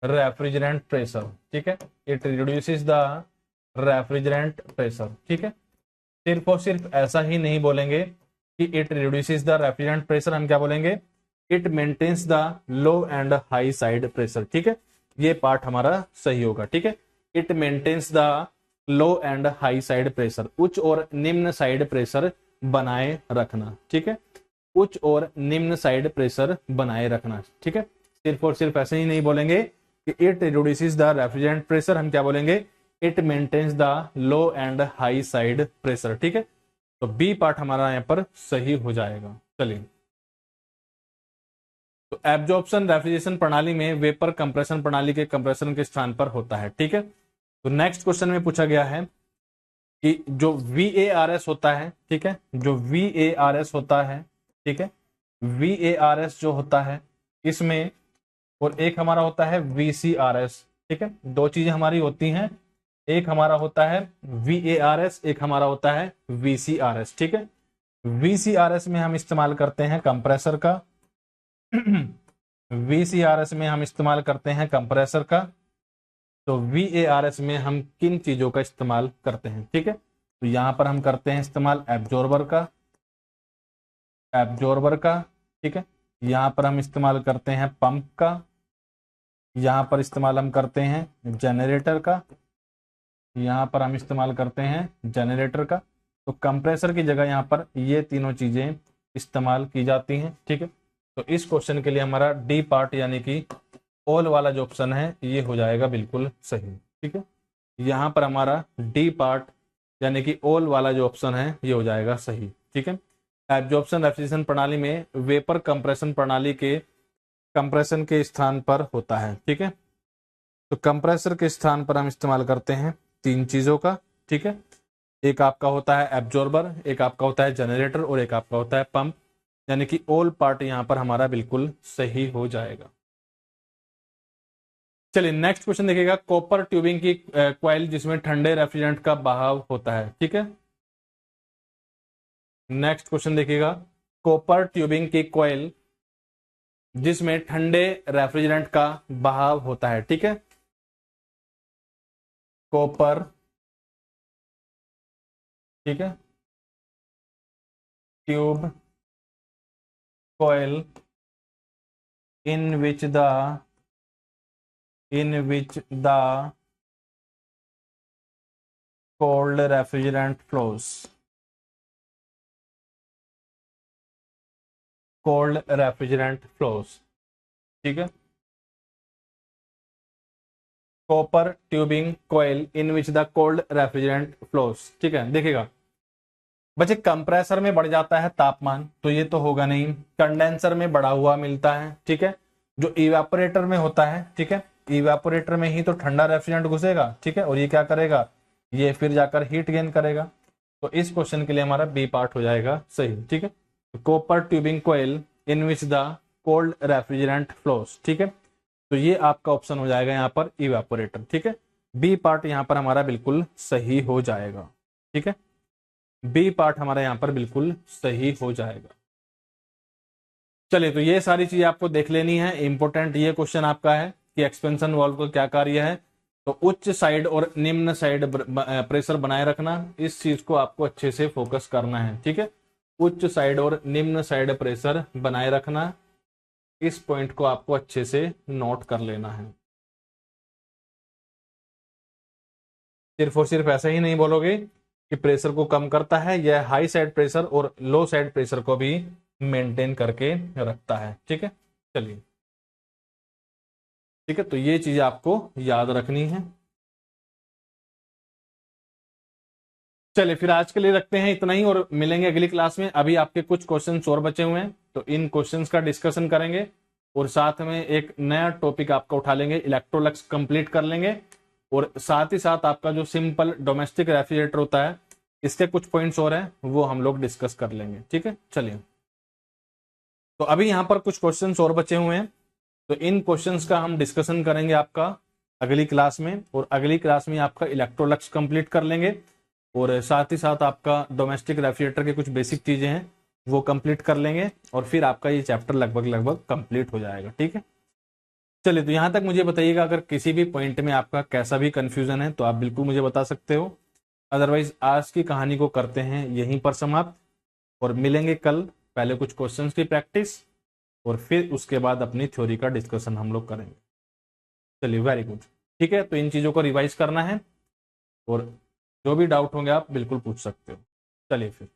refrigerant pressure, ठीक है, it reduces the refrigerant pressure, ठीक है, सिर्फ और सिर्फ ऐसा ही नहीं बोलेंगे कि it reduces the refrigerant pressure, हम क्या बोलेंगे, it maintains the low and high side pressure, ठीक है, ये पार्ट हमारा सही होगा, ठीक है। It maintains the low and high side pressure, उच्च और निम्न साइड प्रेशर बनाए रखना, ठीक है, उच्च और निम्न साइड प्रेशर बनाए रखना, ठीक है। सिर्फ और सिर्फ ऐसे ही नहीं बोलेंगे कि it reduces the refrigerant pressure, हम क्या बोलेंगे, it maintains the low and high side pressure, ठीक है। तो बी पार्ट हमारा यहां पर सही हो जाएगा। चलिए तो एब्जॉर्प्शन रेफ्रिजरेशन प्रणाली में वेपर कंप्रेशन प्रणाली के कंप्रेशन के स्थान पर होता है, ठीक है। तो नेक्स्ट क्वेश्चन में पूछा गया है कि जो VARS होता है, ठीक है, जो VARS होता है, ठीक है, VARS जो होता है इसमें, और एक हमारा होता है VCRS, ठीक है, दो चीजें हमारी होती हैं, एक हमारा होता है VARS, एक हमारा होता है VCRS, ठीक है। VCRS में हम इस्तेमाल करते हैं कंप्रेसर का VCRS में हम इस्तेमाल करते हैं कंप्रेसर का, तो VARS में हम किन चीजों का इस्तेमाल करते हैं, ठीक है। तो यहां पर हम करते हैं इस्तेमाल एब्जॉर्बर का, ठीक है, यहां पर हम इस्तेमाल करते हैं पंप का, यहां पर इस्तेमाल हम करते हैं जनरेटर का, यहां पर हम इस्तेमाल करते हैं जनरेटर का। तो कंप्रेसर की जगह यहां पर ये तीनों चीजें इस्तेमाल की जाती हैं, ठीक है। तो इस क्वेश्चन के लिए हमारा डी पार्ट यानी कि ऑल वाला जो ऑप्शन है ये हो जाएगा बिल्कुल सही, ठीक है। यहां पर हमारा डी पार्ट यानी कि ऑल वाला जो ऑप्शन है ये हो जाएगा सही, ठीक है। एब्जॉर्प्शन रेफ्रिजरेशन प्रणाली में वेपर कंप्रेशन प्रणाली के कंप्रेशन के स्थान पर होता है, ठीक है। तो कंप्रेसर के स्थान पर हम इस्तेमाल करते हैं तीन चीजों का, ठीक है, एक आपका होता है एब्जॉर्बर, एक आपका होता है जनरेटर और एक आपका होता है पंप, यानी कि ऑल पार्ट यहां पर हमारा बिल्कुल सही हो जाएगा। चलिए नेक्स्ट क्वेश्चन देखिएगा, कॉपर ट्यूबिंग की क्वाइल जिसमें ठंडे रेफ्रिजरेंट का बहाव होता है, ठीक है। नेक्स्ट क्वेश्चन देखिएगा, कॉपर ट्यूबिंग की क्वाइल जिसमें ठंडे रेफ्रिजरेंट का बहाव होता है, ठीक है। कॉपर, ठीक है, tube coil in which the cold refrigerant flows, ठीक है। Copper tubing coil in which the cold refrigerant flows, ठीक है। देखिएगा बच्चे कंप्रेसर में बढ़ जाता है तापमान तो ये तो होगा नहीं, कंडेंसर में बढ़ा हुआ मिलता है, ठीक है। जो इवेपोरेटर में होता है, ठीक है, इवेपोरेटर में ही तो ठंडा रेफ्रिजरेंट घुसेगा, ठीक है, और ये क्या करेगा, ये फिर जाकर हीट गेन करेगा। तो इस क्वेश्चन के लिए हमारा बी पार्ट हो जाएगा सही, ठीक है। Copper tubing coil in which the cold refrigerant flows, ठीक है। तो ये आपका ऑप्शन हो जाएगा यहाँ पर इवेपोरेटर, ठीक है। बी पार्ट यहाँ पर हमारा बिल्कुल सही हो जाएगा, ठीक है। बी पार्ट हमारा यहाँ पर बिल्कुल सही हो जाएगा। चलिए, तो ये सारी चीजें आपको देख लेनी है। इंपॉर्टेंट ये क्वेश्चन आपका है कि एक्सपेंशन वाल्व का क्या कार्य है। तो उच्च साइड और निम्न साइड प्रेशर बनाए रखना, इस चीज को आपको अच्छे से फोकस करना है, ठीक है। उच्च साइड और निम्न साइड प्रेशर बनाए रखना, इस पॉइंट को आपको अच्छे से नोट कर लेना है। सिर्फ और सिर्फ ऐसा ही नहीं बोलोगे कि प्रेशर को कम करता है, यह हाई साइड प्रेशर और लो साइड प्रेशर को भी मेंटेन करके रखता है, ठीक है। चलिए, ठीक है, तो ये चीज आपको याद रखनी है। चलिए, फिर आज के लिए रखते हैं इतना ही और मिलेंगे अगली क्लास में। अभी आपके कुछ क्वेश्चंस और बचे हुए हैं, तो इन क्वेश्चंस का डिस्कशन करेंगे और साथ में एक नया टॉपिक आपका उठा लेंगे, इलेक्ट्रोलक्स कंप्लीट कर लेंगे। और साथ ही साथ आपका जो सिंपल डोमेस्टिक रेफ्रिजरेटर होता है, इसके कुछ पॉइंट्स और हैं, वो हम लोग डिस्कस कर लेंगे, ठीक है। चलिए, तो अभी यहाँ पर कुछ क्वेश्चंस और बचे हुए हैं, तो इन क्वेश्चंस का हम डिस्कशन करेंगे आपका अगली क्लास में। और अगली क्लास में आपका इलेक्ट्रोलक्स कंप्लीट कर लेंगे और साथ ही साथ आपका डोमेस्टिक रेफ्रिजरेटर के कुछ बेसिक चीजें हैं वो कंप्लीट कर लेंगे और फिर आपका ये चैप्टर लगभग लगभग कंप्लीट हो जाएगा, ठीक है। चलिए, तो यहां तक मुझे बताइएगा, अगर किसी भी पॉइंट में आपका कैसा भी कंफ्यूजन है तो आप बिल्कुल मुझे बता सकते हो। अदरवाइज आज की कहानी को करते हैं यहीं पर समाप्त और मिलेंगे कल। पहले कुछ क्वेश्चंस की प्रैक्टिस और फिर उसके बाद अपनी थ्योरी का डिस्कशन हम लोग करेंगे। चलिए, वेरी गुड, ठीक है। तो इन चीजों को रिवाइज करना है और जो भी डाउट होंगे आप बिल्कुल पूछ सकते हो। चलिए फिर।